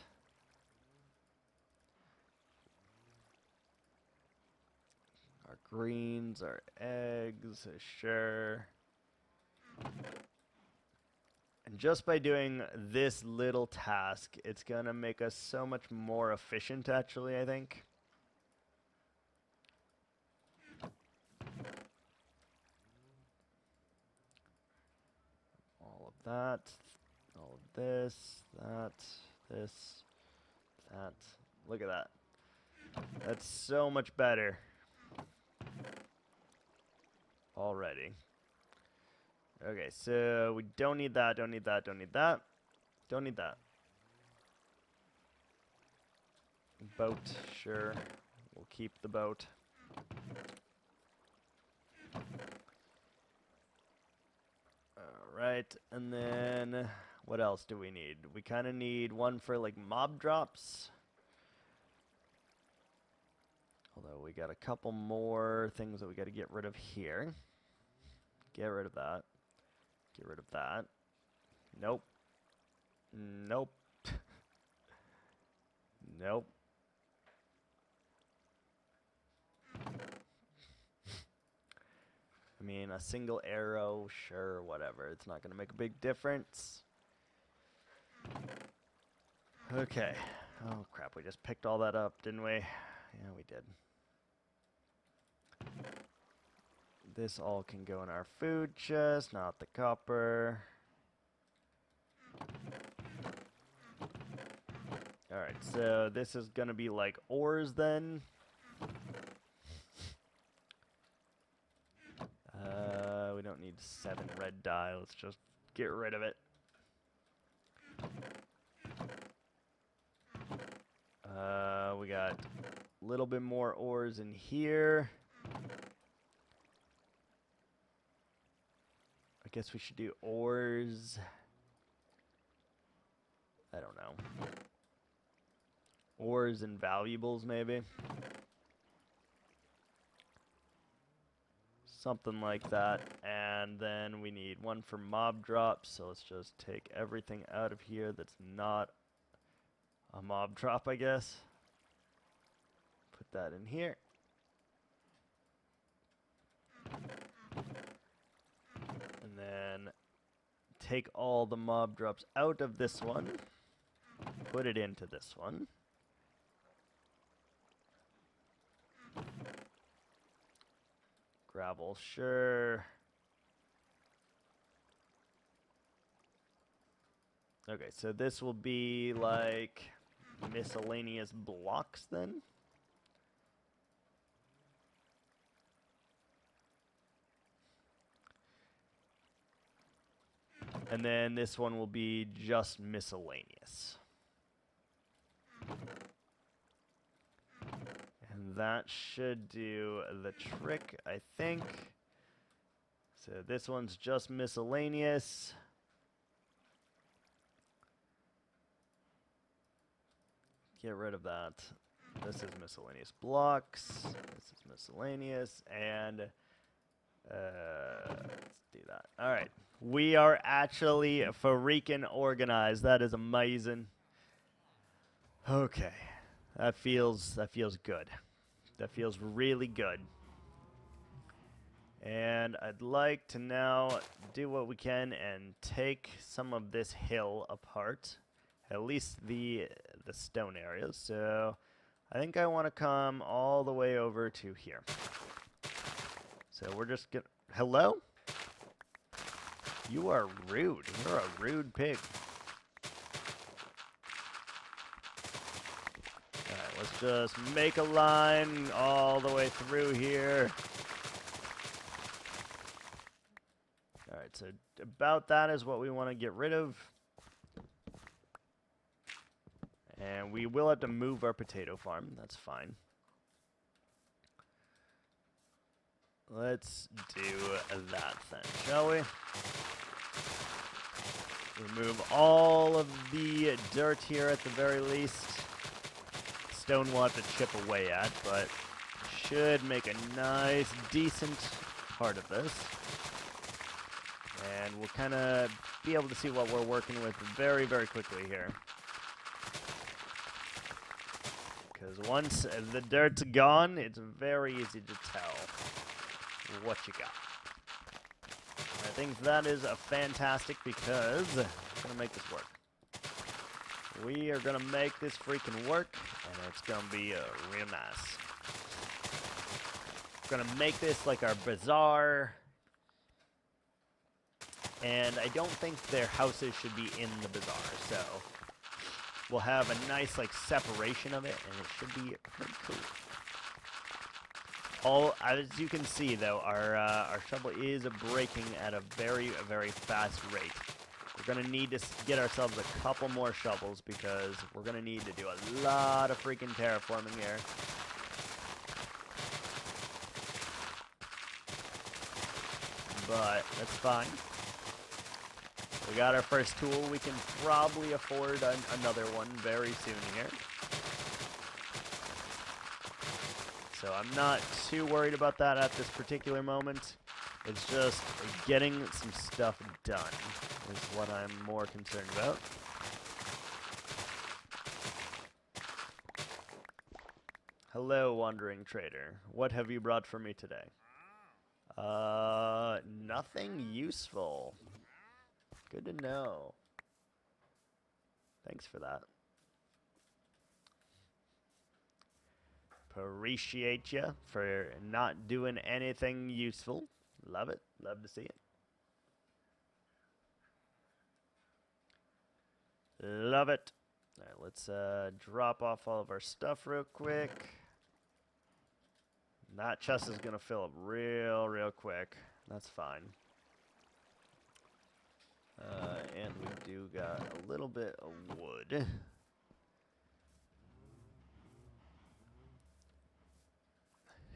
Our greens, our eggs, sure. And just by doing this little task, it's gonna make us so much more efficient, actually, I think. All of that, all of this, this, that. Look at that. That's so much better. Already. Okay, so we don't need that, don't need that, don't need that. Don't need that. Boat, sure. We'll keep the boat. Alright, and then what else do we need? We kind of need one for like mob drops. Although we got a couple more things that we got to get rid of here. Get rid of that. Get rid of that. Nope. Nope. Nope. I mean, a single arrow, sure, whatever. It's not going to make a big difference. Okay. Oh, crap. We just picked all that up, didn't we? Yeah, we did. This all can go in our food chest, not the copper. Alright, so this is going to be like ores then. We don't need 7 red dye. Let's just get rid of it. We got a little bit more ores in here. I guess we should do ores. I don't know. Ores and valuables, maybe. Something like that. And then we need one for mob drops. So let's just take everything out of here that's not a mob drop, I guess. Put that in here. And then take all the mob drops out of this one. Put it into this one. Gravel, sure. Okay, so this will be like miscellaneous blocks then. And then this one will be just miscellaneous. And that should do the trick, I think. So this one's just miscellaneous. Get rid of that. This is miscellaneous blocks. This is miscellaneous. And let's do that. All right. We are actually freaking organized. That is amazing. Okay. That feels good. That feels really good. And I'd like to now do what we can and take some of this hill apart. At least the stone areas. So I think I want to come all the way over to here. So we're just gonna... Hello? You are rude. You're a rude pig. Alright, let's just make a line all the way through here. Alright, so about that is what we want to get rid of. And we will have to move our potato farm. That's fine. Let's do that then, shall we? Remove all of the dirt here at the very least. Stone we'll have to chip away at, but should make a nice, decent part of this. And we'll kind of be able to see what we're working with very, very quickly here. Because once the dirt's gone, it's very easy to tell what you got. I think that is a fantastic because we're going to make this work. We are going to make this freaking work, and it's going to be real nice. We're going to make this like our bazaar. And I don't think their houses should be in the bazaar, so we'll have a nice like separation of it, and it should be pretty cool. As you can see, though, our shovel is breaking at a very, very fast rate. We're going to need to get ourselves a couple more shovels because we're going to need to do a lot of freaking terraforming here. But that's fine. We got our first tool. We can probably afford another one very soon here. So I'm not too worried about that at this particular moment. It's just getting some stuff done is what I'm more concerned about. Hello, wandering trader. What have you brought for me today? Nothing useful. Good to know. Thanks for that. Appreciate you for not doing anything useful. Love it. Love to see it. Love it. All right, let's drop off all of our stuff real quick. That chest is going to fill up real quick. That's fine. And we do got a little bit of wood.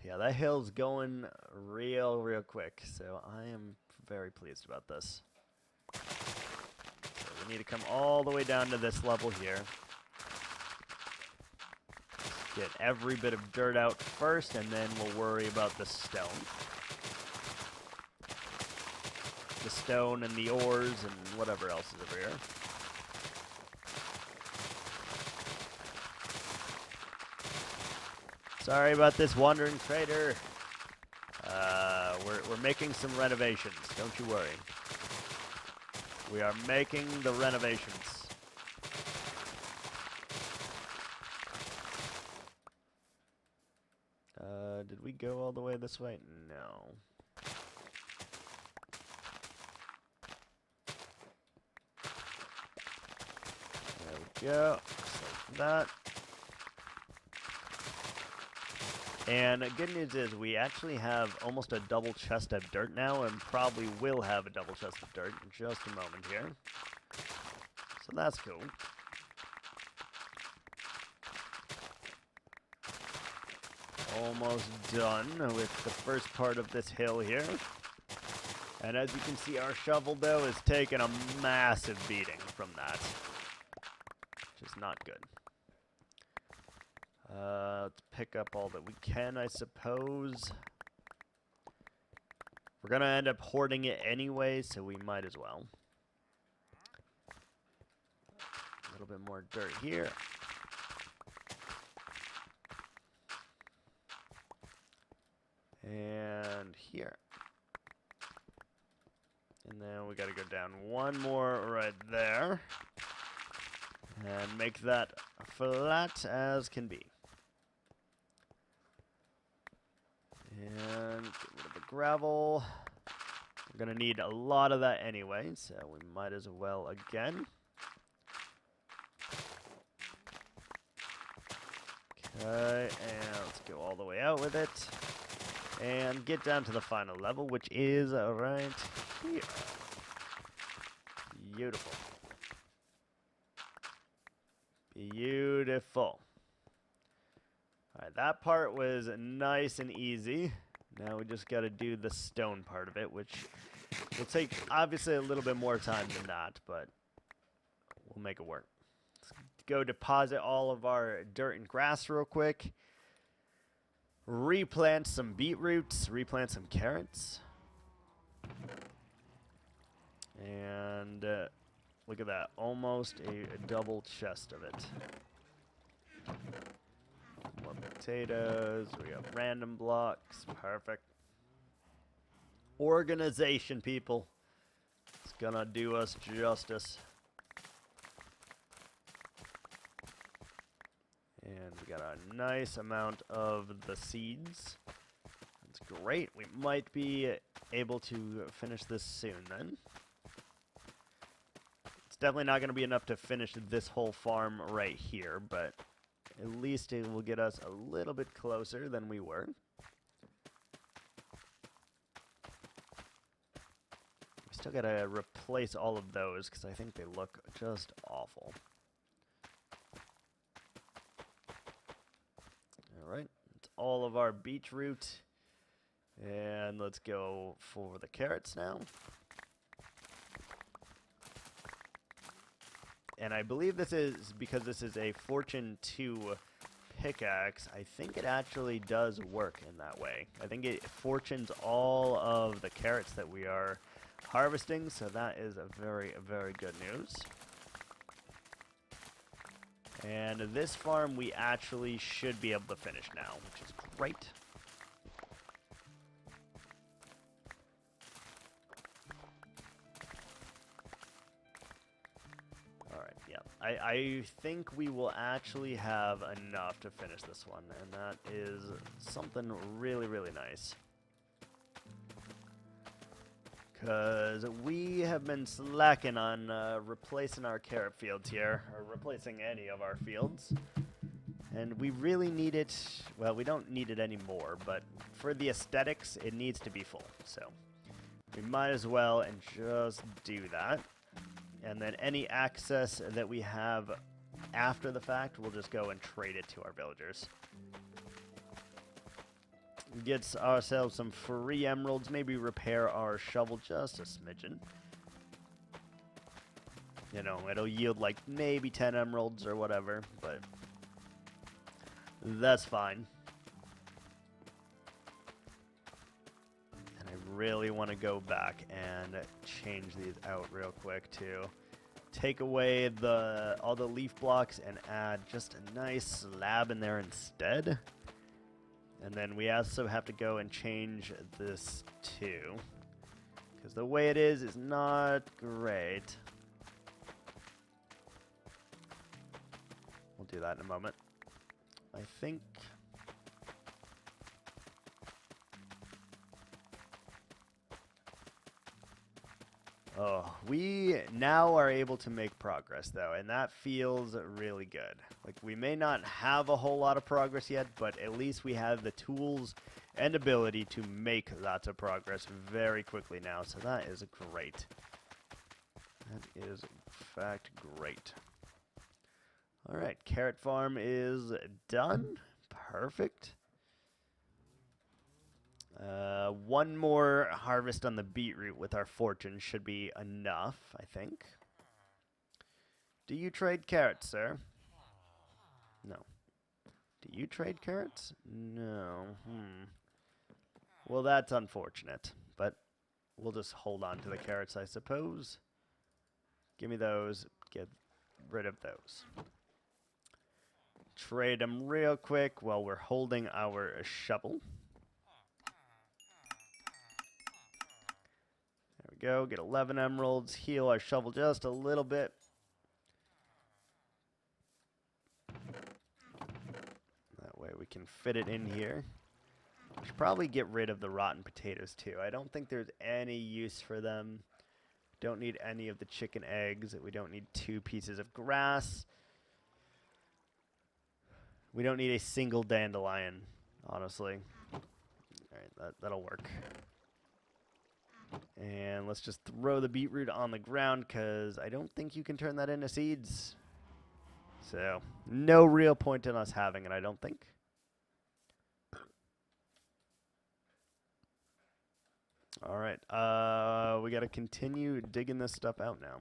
Yeah, that hill's going real quick, so I am very pleased about this. So we need to come all the way down to this level here. Get every bit of dirt out first, and then we'll worry about the stone. The stone and the ores and whatever else is over here. Sorry about this, wandering trader. We're making some renovations. Don't you worry. We are making the renovations. Did we go all the way this way? No. There we go. Just like that. And the good news is we actually have almost a double chest of dirt now, and probably will have a double chest of dirt in just a moment here. So that's cool. Almost done with the first part of this hill here. And as you can see, our shovel, though, is taking a massive beating from that. Which is not good. Let's pick up all that we can, I suppose. We're going to end up hoarding it anyway, so we might as well. A little bit more dirt here. And here. And then we got to go down one more right there. And make that flat as can be. And get rid of the gravel. We're going to need a lot of that anyway, so we might as well again. Okay, and let's go all the way out with it. And get down to the final level, which is right here. Beautiful. Beautiful. Alright, that part was nice and easy. Now we just got to do the stone part of it, which will take obviously a little bit more time than that, but we'll make it work. Let's go deposit all of our dirt and grass real quick. Replant some beetroots, replant some carrots. And look at that, almost a double chest of it. More potatoes, we got random blocks, perfect. Organization, people. It's gonna do us justice. And we got a nice amount of the seeds. That's great. We might be able to finish this soon then. It's definitely not going to be enough to finish this whole farm right here, but at least it will get us a little bit closer than we were. We still got to replace all of those because I think they look just awful. Alright, it's all of our beetroot. And let's go for the carrots now. And I believe this is, because this is a Fortune 2 pickaxe, I think it actually does work in that way. I think it fortunes all of the carrots that we are harvesting, so that is a very, very good news. And this farm we actually should be able to finish now, which is great. Alright, yeah. I think we will actually have enough to finish this one, and that is something really, really nice. Because we have been slacking on replacing our carrot fields here, or replacing any of our fields. And we really need it, well, we don't need it anymore, but for the aesthetics, it needs to be full. So we might as well and just do that. And then any access that we have after the fact, we'll just go and trade it to our villagers. Gets ourselves some free emeralds, maybe repair our shovel just a smidgen. You know, it'll yield like maybe 10 emeralds or whatever, but that's fine. And I really want to go back and change these out real quick too. Take away all the leaf blocks and add just a nice slab in there instead. And then we also have to go and change this too, because the way it is not great. We'll do that in a moment. I think... Oh, we now are able to make progress, though, and that feels really good. Like, we may not have a whole lot of progress yet, but at least we have the tools and ability to make lots of progress very quickly now, so that is great. That is, in fact, great. Alright, carrot farm is done. Perfect. One more harvest on the beetroot with our fortune should be enough, I think. Do you trade carrots, sir? No. Do you trade carrots? No. Well, that's unfortunate, but we'll just hold on to the carrots, I suppose. Give me those. Get rid of those. Trade them real quick while we're holding our shovel. There we go. Get 11 emeralds. Heal our shovel just a little bit. That way we can fit it in here. We should probably get rid of the rotten potatoes too. I don't think there's any use for them. Don't need any of the chicken eggs. We don't need 2 pieces of grass. We don't need a single dandelion, honestly. Alright, that'll work. And let's just throw the beetroot on the ground because I don't think you can turn that into seeds. So, no real point in us having it, I don't think. Alright, we gotta continue digging this stuff out now.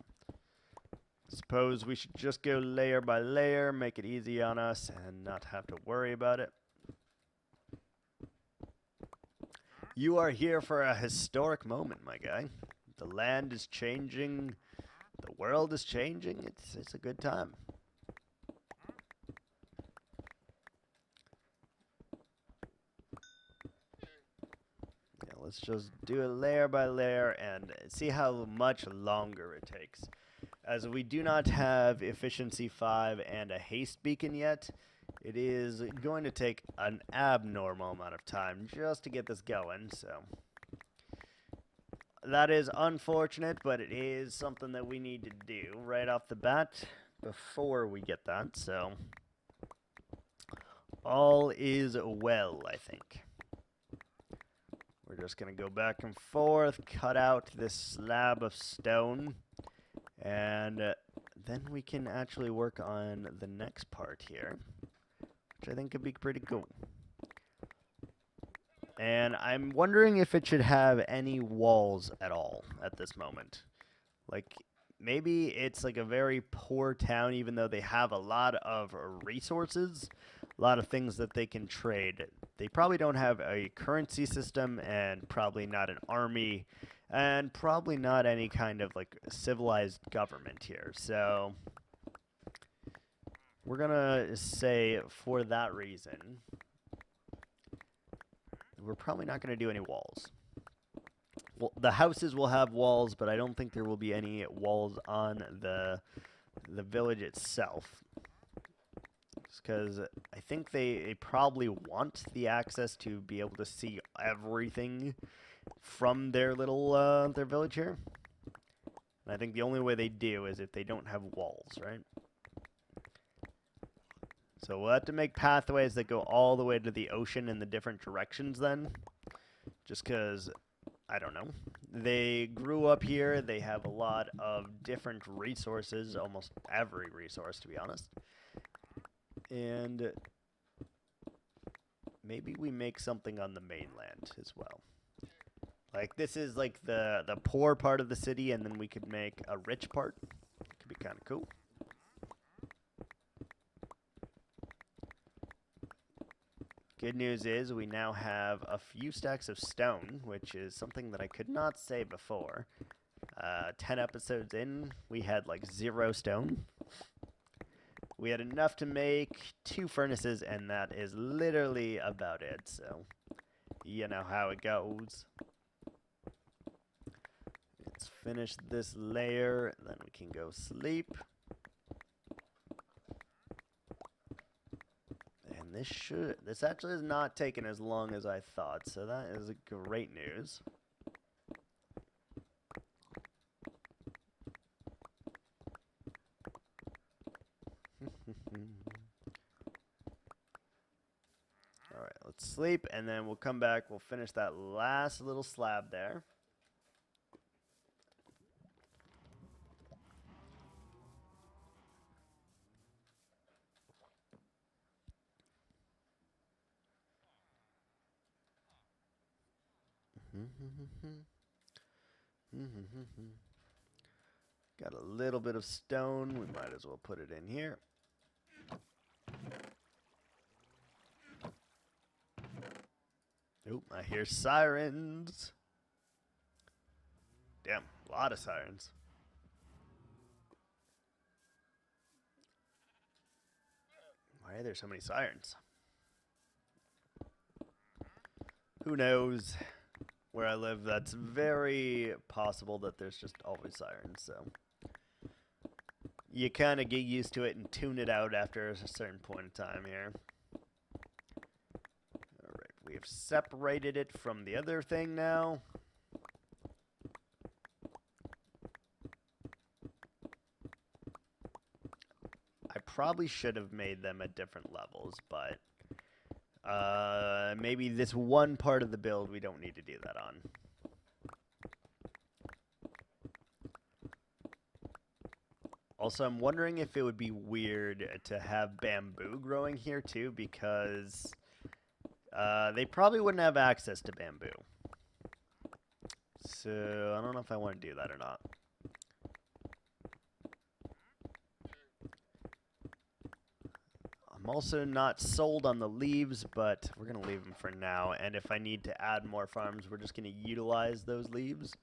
Suppose we should just go layer by layer, make it easy on us, and not have to worry about it. You are here for a historic moment, my guy. The land is changing. The world is changing. It's a good time. Yeah, let's just do it layer by layer and see how much longer it takes. As we do not have efficiency 5 and a haste beacon yet, it is going to take an abnormal amount of time just to get this going, so that is unfortunate, but it is something that we need to do right off the bat before we get that, so all is well, I think. We're just going to go back and forth, cut out this slab of stone, and then we can actually work on the next part here, which I think could be pretty cool. And I'm wondering if it should have any walls at all at this moment. Like, maybe it's like a very poor town, even though they have a lot of resources, a lot of things that they can trade. They probably don't have a currency system, and probably not an army, and probably not any kind of like civilized government here. So we're gonna say for that reason, we're probably not gonna do any walls. Well, the houses will have walls, but I don't think there will be any walls on the village itself. Just because I think they probably want the access to be able to see everything from their little their village here. And I think the only way they do is if they don't have walls, right? So we'll have to make pathways that go all the way to the ocean in the different directions then. Just because, I don't know. They grew up here. They have a lot of different resources, almost every resource, to be honest. And maybe we make something on the mainland as well. Like, this is like the poor part of the city, and then we could make a rich part. Could be kind of cool. Good news is we now have a few stacks of stone, which is something that I could not say before. 10 episodes in, we had like 0 stone. We had enough to make 2 furnaces, and that is literally about it, so you know how it goes. Let's finish this layer, then we can go sleep. And this actually is not taking as long as I thought, so that is great news. Alright, let's sleep, and then we'll come back, we'll finish that last little slab there. Got a little bit of stone. We might as well put it in here. Oop, I hear sirens. Damn, a lot of sirens. Why are there so many sirens? Who knows? Where I live, that's very possible that there's just always sirens, so you kind of get used to it and tune it out after a certain point in time here. Alright, we have separated it from the other thing now. I probably should have made them at different levels, but maybe this one part of the build we don't need to do that on. Also, I'm wondering if it would be weird to have bamboo growing here too, because they probably wouldn't have access to bamboo. So I don't know if I want to do that or not. I'm also not sold on the leaves, but we're going to leave them for now. And if I need to add more farms, we're just going to utilize those leaves.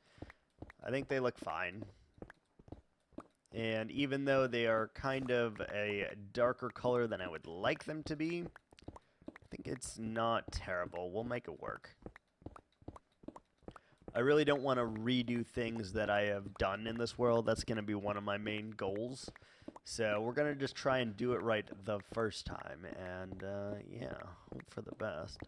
I think they look fine. And even though they are kind of a darker color than I would like them to be, I think it's not terrible. We'll make it work. I really don't want to redo things that I have done in this world. That's going to be one of my main goals. So we're going to just try and do it right the first time. And, yeah, hope for the best.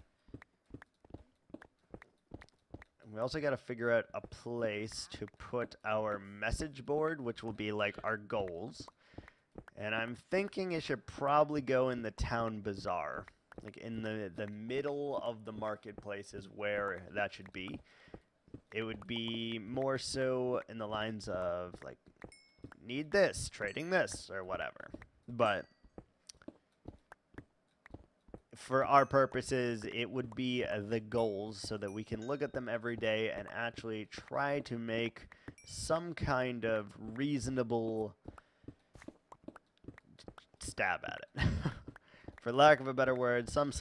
We also got to figure out a place to put our message board, which will be like our goals. And I'm thinking it should probably go in the town bazaar. Like in the middle of the marketplace is where that should be. It would be more so in the lines of like, need this, trading this, or whatever. But for our purposes, it would be the goals so that we can look at them every day and actually try to make some kind of reasonable stab at it. For lack of a better word, some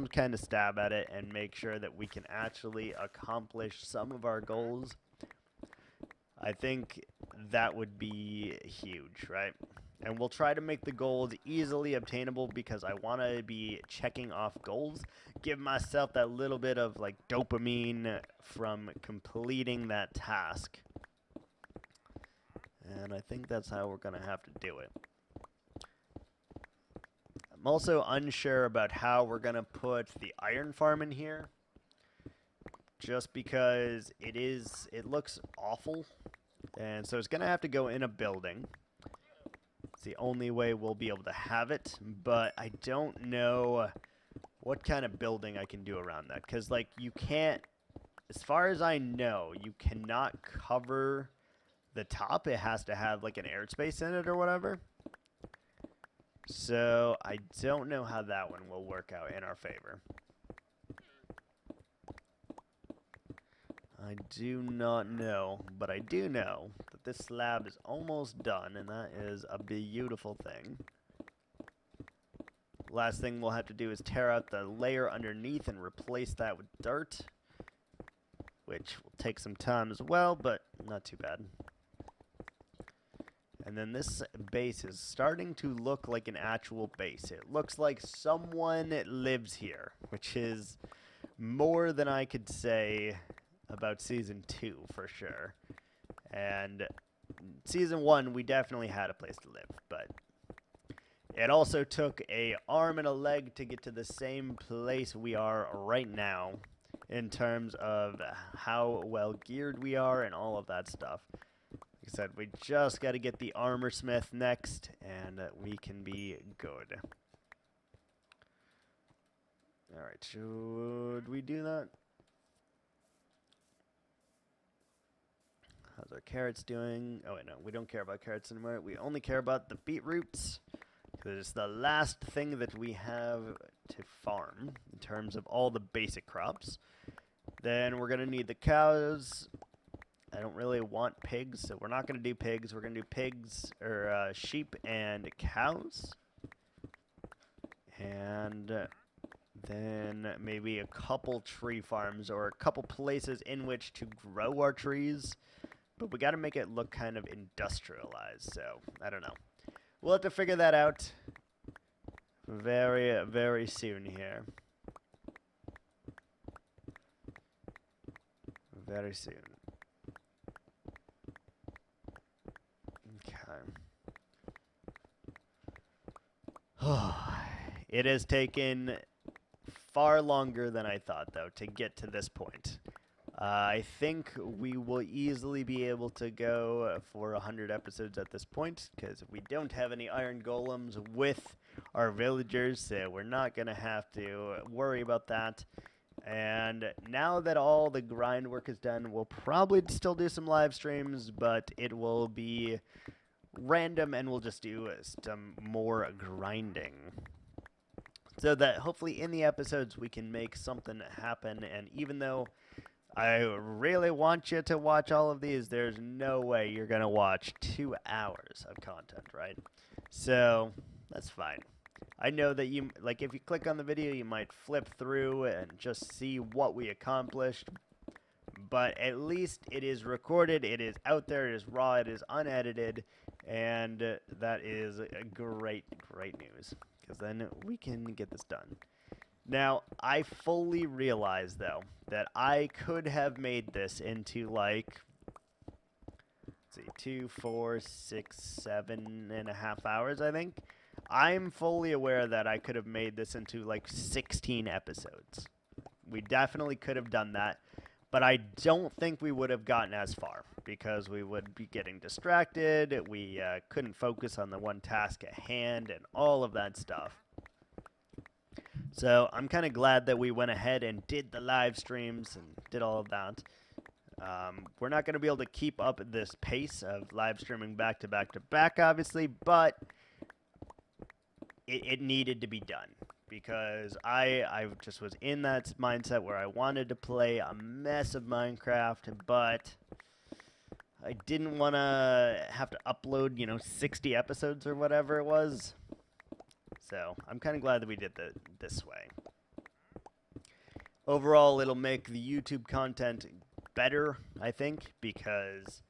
kind of stab at it and make sure that we can actually accomplish some of our goals. I think that would be huge, right? And we'll try to make the goals easily obtainable because I want to be checking off goals. Give myself that little bit of like dopamine from completing that task. And I think that's how we're going to have to do it. I'm also unsure about how we're going to put the iron farm in here. Just because it looks awful. And so it's going to have to go in a building. It's the only way we'll be able to have it, but I don't know what kind of building I can do around that. Because, like, you can't, as far as I know, you cannot cover the top. It has to have, like, an airspace in it or whatever. So I don't know how that one will work out in our favor. I do not know, but I do know that this slab is almost done, and that is a beautiful thing. Last thing we'll have to do is tear out the layer underneath and replace that with dirt, which will take some time as well, but not too bad. And then this base is starting to look like an actual base. It looks like someone lives here, which is more than I could say about Season 2 for sure. And Season 1, we definitely had a place to live, but it also took an arm and a leg to get to the same place we are right now in terms of how well geared we are and all of that stuff. Like I said, we just got to get the armor smith next, and we can be good. Alright, should we do that? How's our carrots doing? Oh, wait, no, we don't care about carrots anymore. We only care about the beetroots, because it's the last thing that we have to farm in terms of all the basic crops. Then we're going to need the cows. I don't really want pigs, so we're not going to do pigs. We're going to do pigs, or sheep and cows. And then maybe a couple tree farms or a couple places in which to grow our trees. But we got to make it look kind of industrialized, so I don't know. We'll have to figure that out very, very soon here. Very soon. Okay. It has taken far longer than I thought, though, to get to this point. I think we will easily be able to go for 100 episodes at this point, because we don't have any iron golems with our villagers, so we're not going to have to worry about that. And now that all the grind work is done, we'll probably still do some live streams, but it will be random, and we'll just do some more grinding. So that hopefully in the episodes we can make something happen. And even though I really want you to watch all of these, there's no way you're going to watch 2 hours of content, right? So that's fine. I know that you, like, if you click on the video, you might flip through and just see what we accomplished. But at least it is recorded, it is out there, it is raw, it is unedited, and that is great, great news. Because then we can get this done. Now, I fully realize, though, that I could have made this into, like, let's see, 2, 4, 6, 7.5 hours, I think. I'm fully aware that I could have made this into, like, 16 episodes. We definitely could have done that. But I don't think we would have gotten as far, because we would be getting distracted, we couldn't focus on the one task at hand, and all of that stuff. So I'm kind of glad that we went ahead and did the live streams and did all of that. We're not going to be able to keep up this pace of live streaming back to back to back, obviously, but it needed to be done. Because I just was in that mindset where I wanted to play a mess of Minecraft, but I didn't want to have to upload, 60 episodes or whatever it was. So I'm kind of glad that we did it this way. Overall, it'll make the YouTube content better, I think, because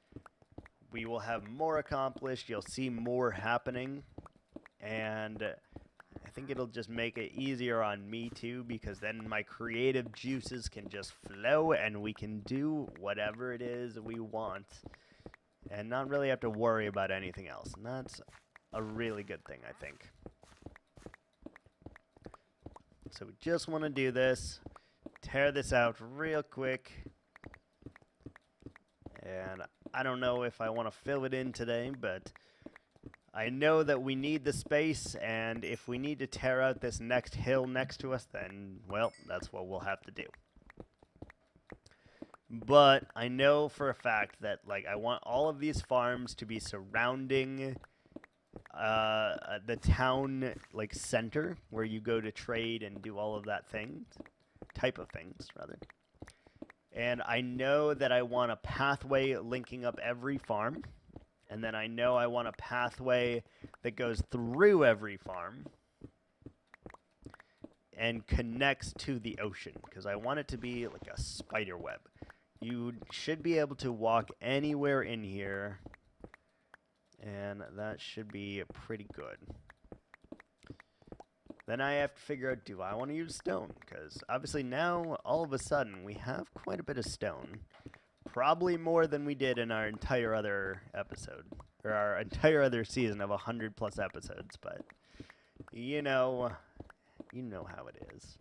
we will have more accomplished, you'll see more happening, and I think it'll just make it easier on me too, because then my creative juices can just flow and we can do whatever it is we want and not really have to worry about anything else. And that's a really good thing, I think. So we just want to do this, tear this out real quick. And I don't know if I want to fill it in today, but I know that we need the space, and if we need to tear out this next hill next to us, then, well, that's what we'll have to do. But I know for a fact that, like, I want all of these farms to be surrounding the town, like, center, where you go to trade and do all of that type of things, rather. And I know that I want a pathway linking up every farm. And then I know I want a pathway that goes through every farm and connects to the ocean, because I want it to be like a spider web. You should be able to walk anywhere in here, and that should be pretty good. Then I have to figure out, do I want to use stone? Because obviously now, all of a sudden, we have quite a bit of stone. Probably more than we did in our entire other episode, or our entire other season of 100+ episodes, but you know how it is.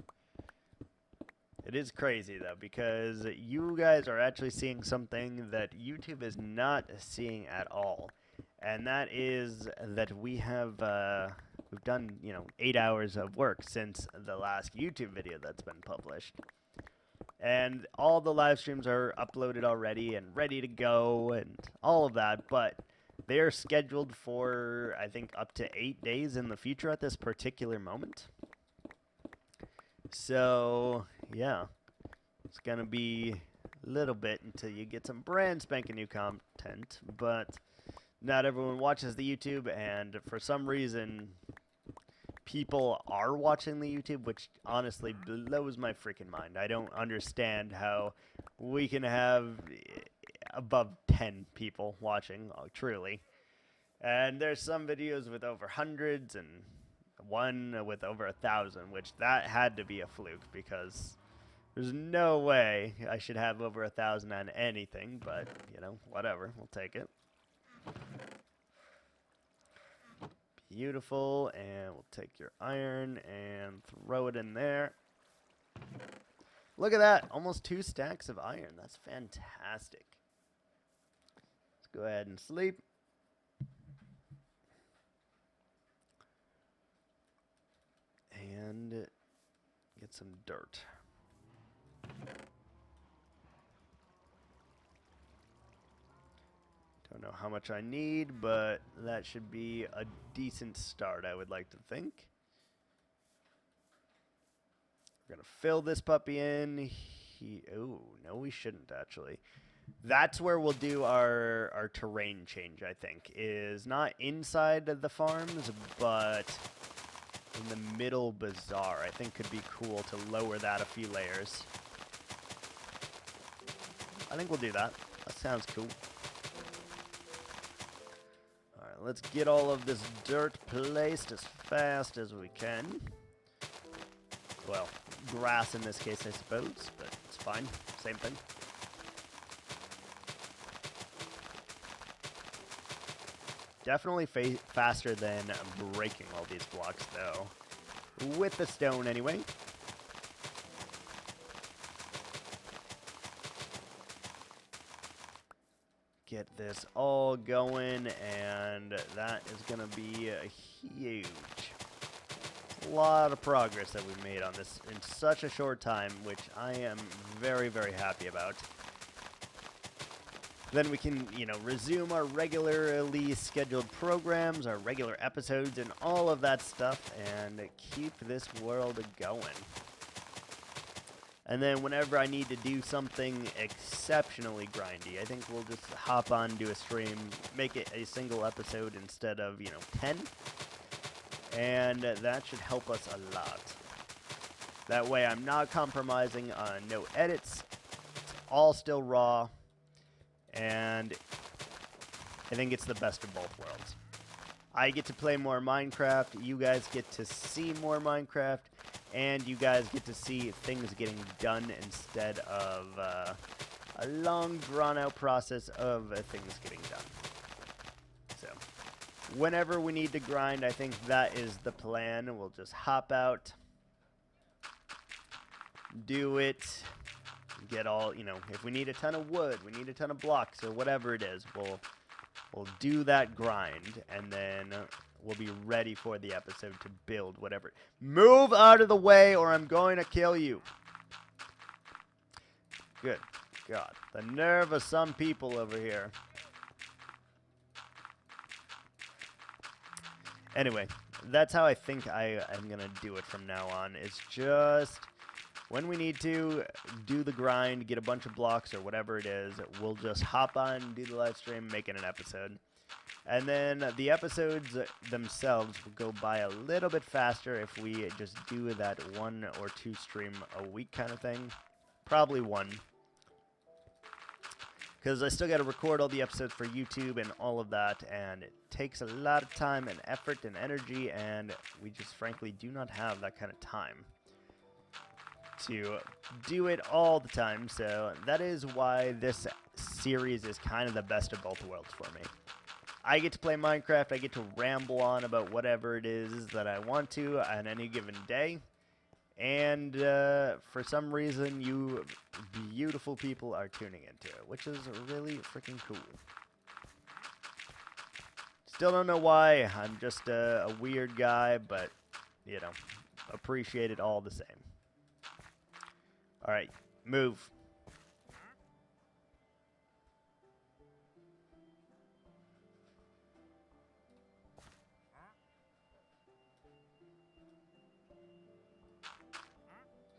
It is crazy, though, because you guys are actually seeing something that YouTube is not seeing at all, and that is that we have we've done 8 hours of work since the last YouTube video that's been published. And all the live streams are uploaded already and ready to go and all of that, but they are scheduled for, I think, up to 8 days in the future at this particular moment. So, yeah, It's gonna be a little bit until you get some brand spanking new content, but not everyone watches the YouTube, and for some reason, people are watching the YouTube, which honestly blows my freaking mind. I don't understand how we can have above 10 people watching, truly. And there's some videos with over hundreds and one with over 1,000, which that had to be a fluke because there's no way I should have over 1,000 on anything, but, you know, whatever. We'll take it. Beautiful, and we'll take your iron and throw it in there. Look at that, almost 2 stacks of iron. That's fantastic. Let's go ahead and sleep. And get some dirt. Don't know how much I need, but that should be a decent start, I would like to think. We're going to fill this puppy in. Oh, no, we shouldn't, actually. That's where we'll do our terrain change, I think, is not inside of the farms, but in the middle bazaar. I think could be cool to lower that a few layers. I think we'll do that. That sounds cool. Alright, let's get all of this dirt placed as fast as we can. Well, grass in this case, I suppose, but it's fine. Same thing. Definitely faster than breaking all these blocks, though. With the stone, anyway. Get this all going, and that is going to be a huge lot of progress that we made on this in such a short time, which I am very, very happy about. Then we can, you know, resume our regularly scheduled programs, our regular episodes, and all of that stuff, and keep this world going. And then whenever I need to do something exceptionally grindy, I think we'll just hop on, do a stream, make it a single episode instead of, you know, 10. And that should help us a lot. That way I'm not compromising on no edits. It's all still raw. And I think it's the best of both worlds. I get to play more Minecraft, you guys get to see more Minecraft, and you guys get to see things getting done instead of a long, drawn-out process of things getting done. So, whenever we need to grind, I think that is the plan. We'll just hop out, do it, get all, you know, if we need a ton of wood, we need a ton of blocks, or whatever it is, we'll do that grind, and then we'll be ready for the episode to build whatever. Move out of the way, or I'm going to kill you. Good God. The nerve of some people over here. Anyway, that's how I think I'm going to do it from now on. It's just when we need to do the grind, get a bunch of blocks or whatever it is, we'll just hop on, do the live stream, make it an episode. And then the episodes themselves will go by a little bit faster if we just do that 1 or 2 stream a week kind of thing. Probably 1. Because I still got to record all the episodes for YouTube and all of that, and it takes a lot of time and effort and energy, and we just frankly do not have that kind of time to do it all the time. So that is why this series is kind of the best of both worlds for me. I get to play Minecraft, I get to ramble on about whatever it is that I want to on any given day, and for some reason you beautiful people are tuning into it, which is really freaking cool. Still don't know why, I'm just a weird guy, but, you know, appreciate it all the same. Alright, move.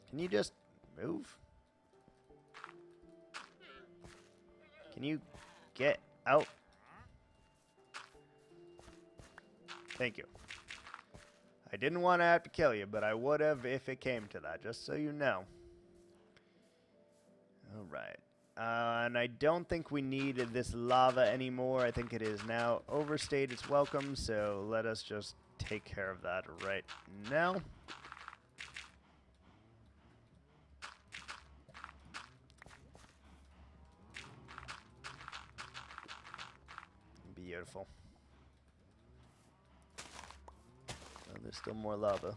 Can you just move? Can you get out? Thank you. I didn't want to have to kill you, but I would have if it came to that, just so you know. All right. And I don't think we need this lava anymore. I think it is now overstayed its welcome, so let us just take care of that right now. Beautiful. Oh, there's still more lava.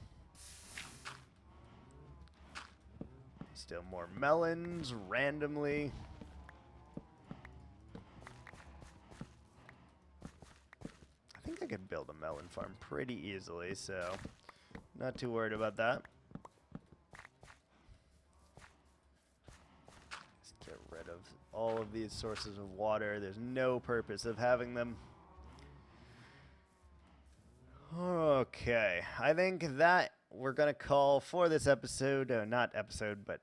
Still more melons randomly. I think I could build a melon farm pretty easily, so not too worried about that. Just get rid of all of these sources of water. There's no purpose of having them. Okay, I think that we're going to call for this episode, not episode, but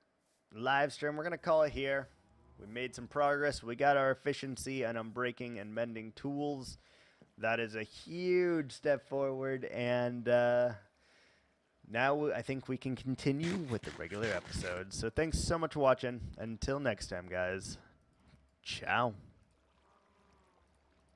live stream. We're going to call it here. We made some progress. We got our efficiency and unbreaking and mending tools. That is a huge step forward, and now I think we can continue with the regular episodes. So thanks so much for watching. Until next time, guys. Ciao.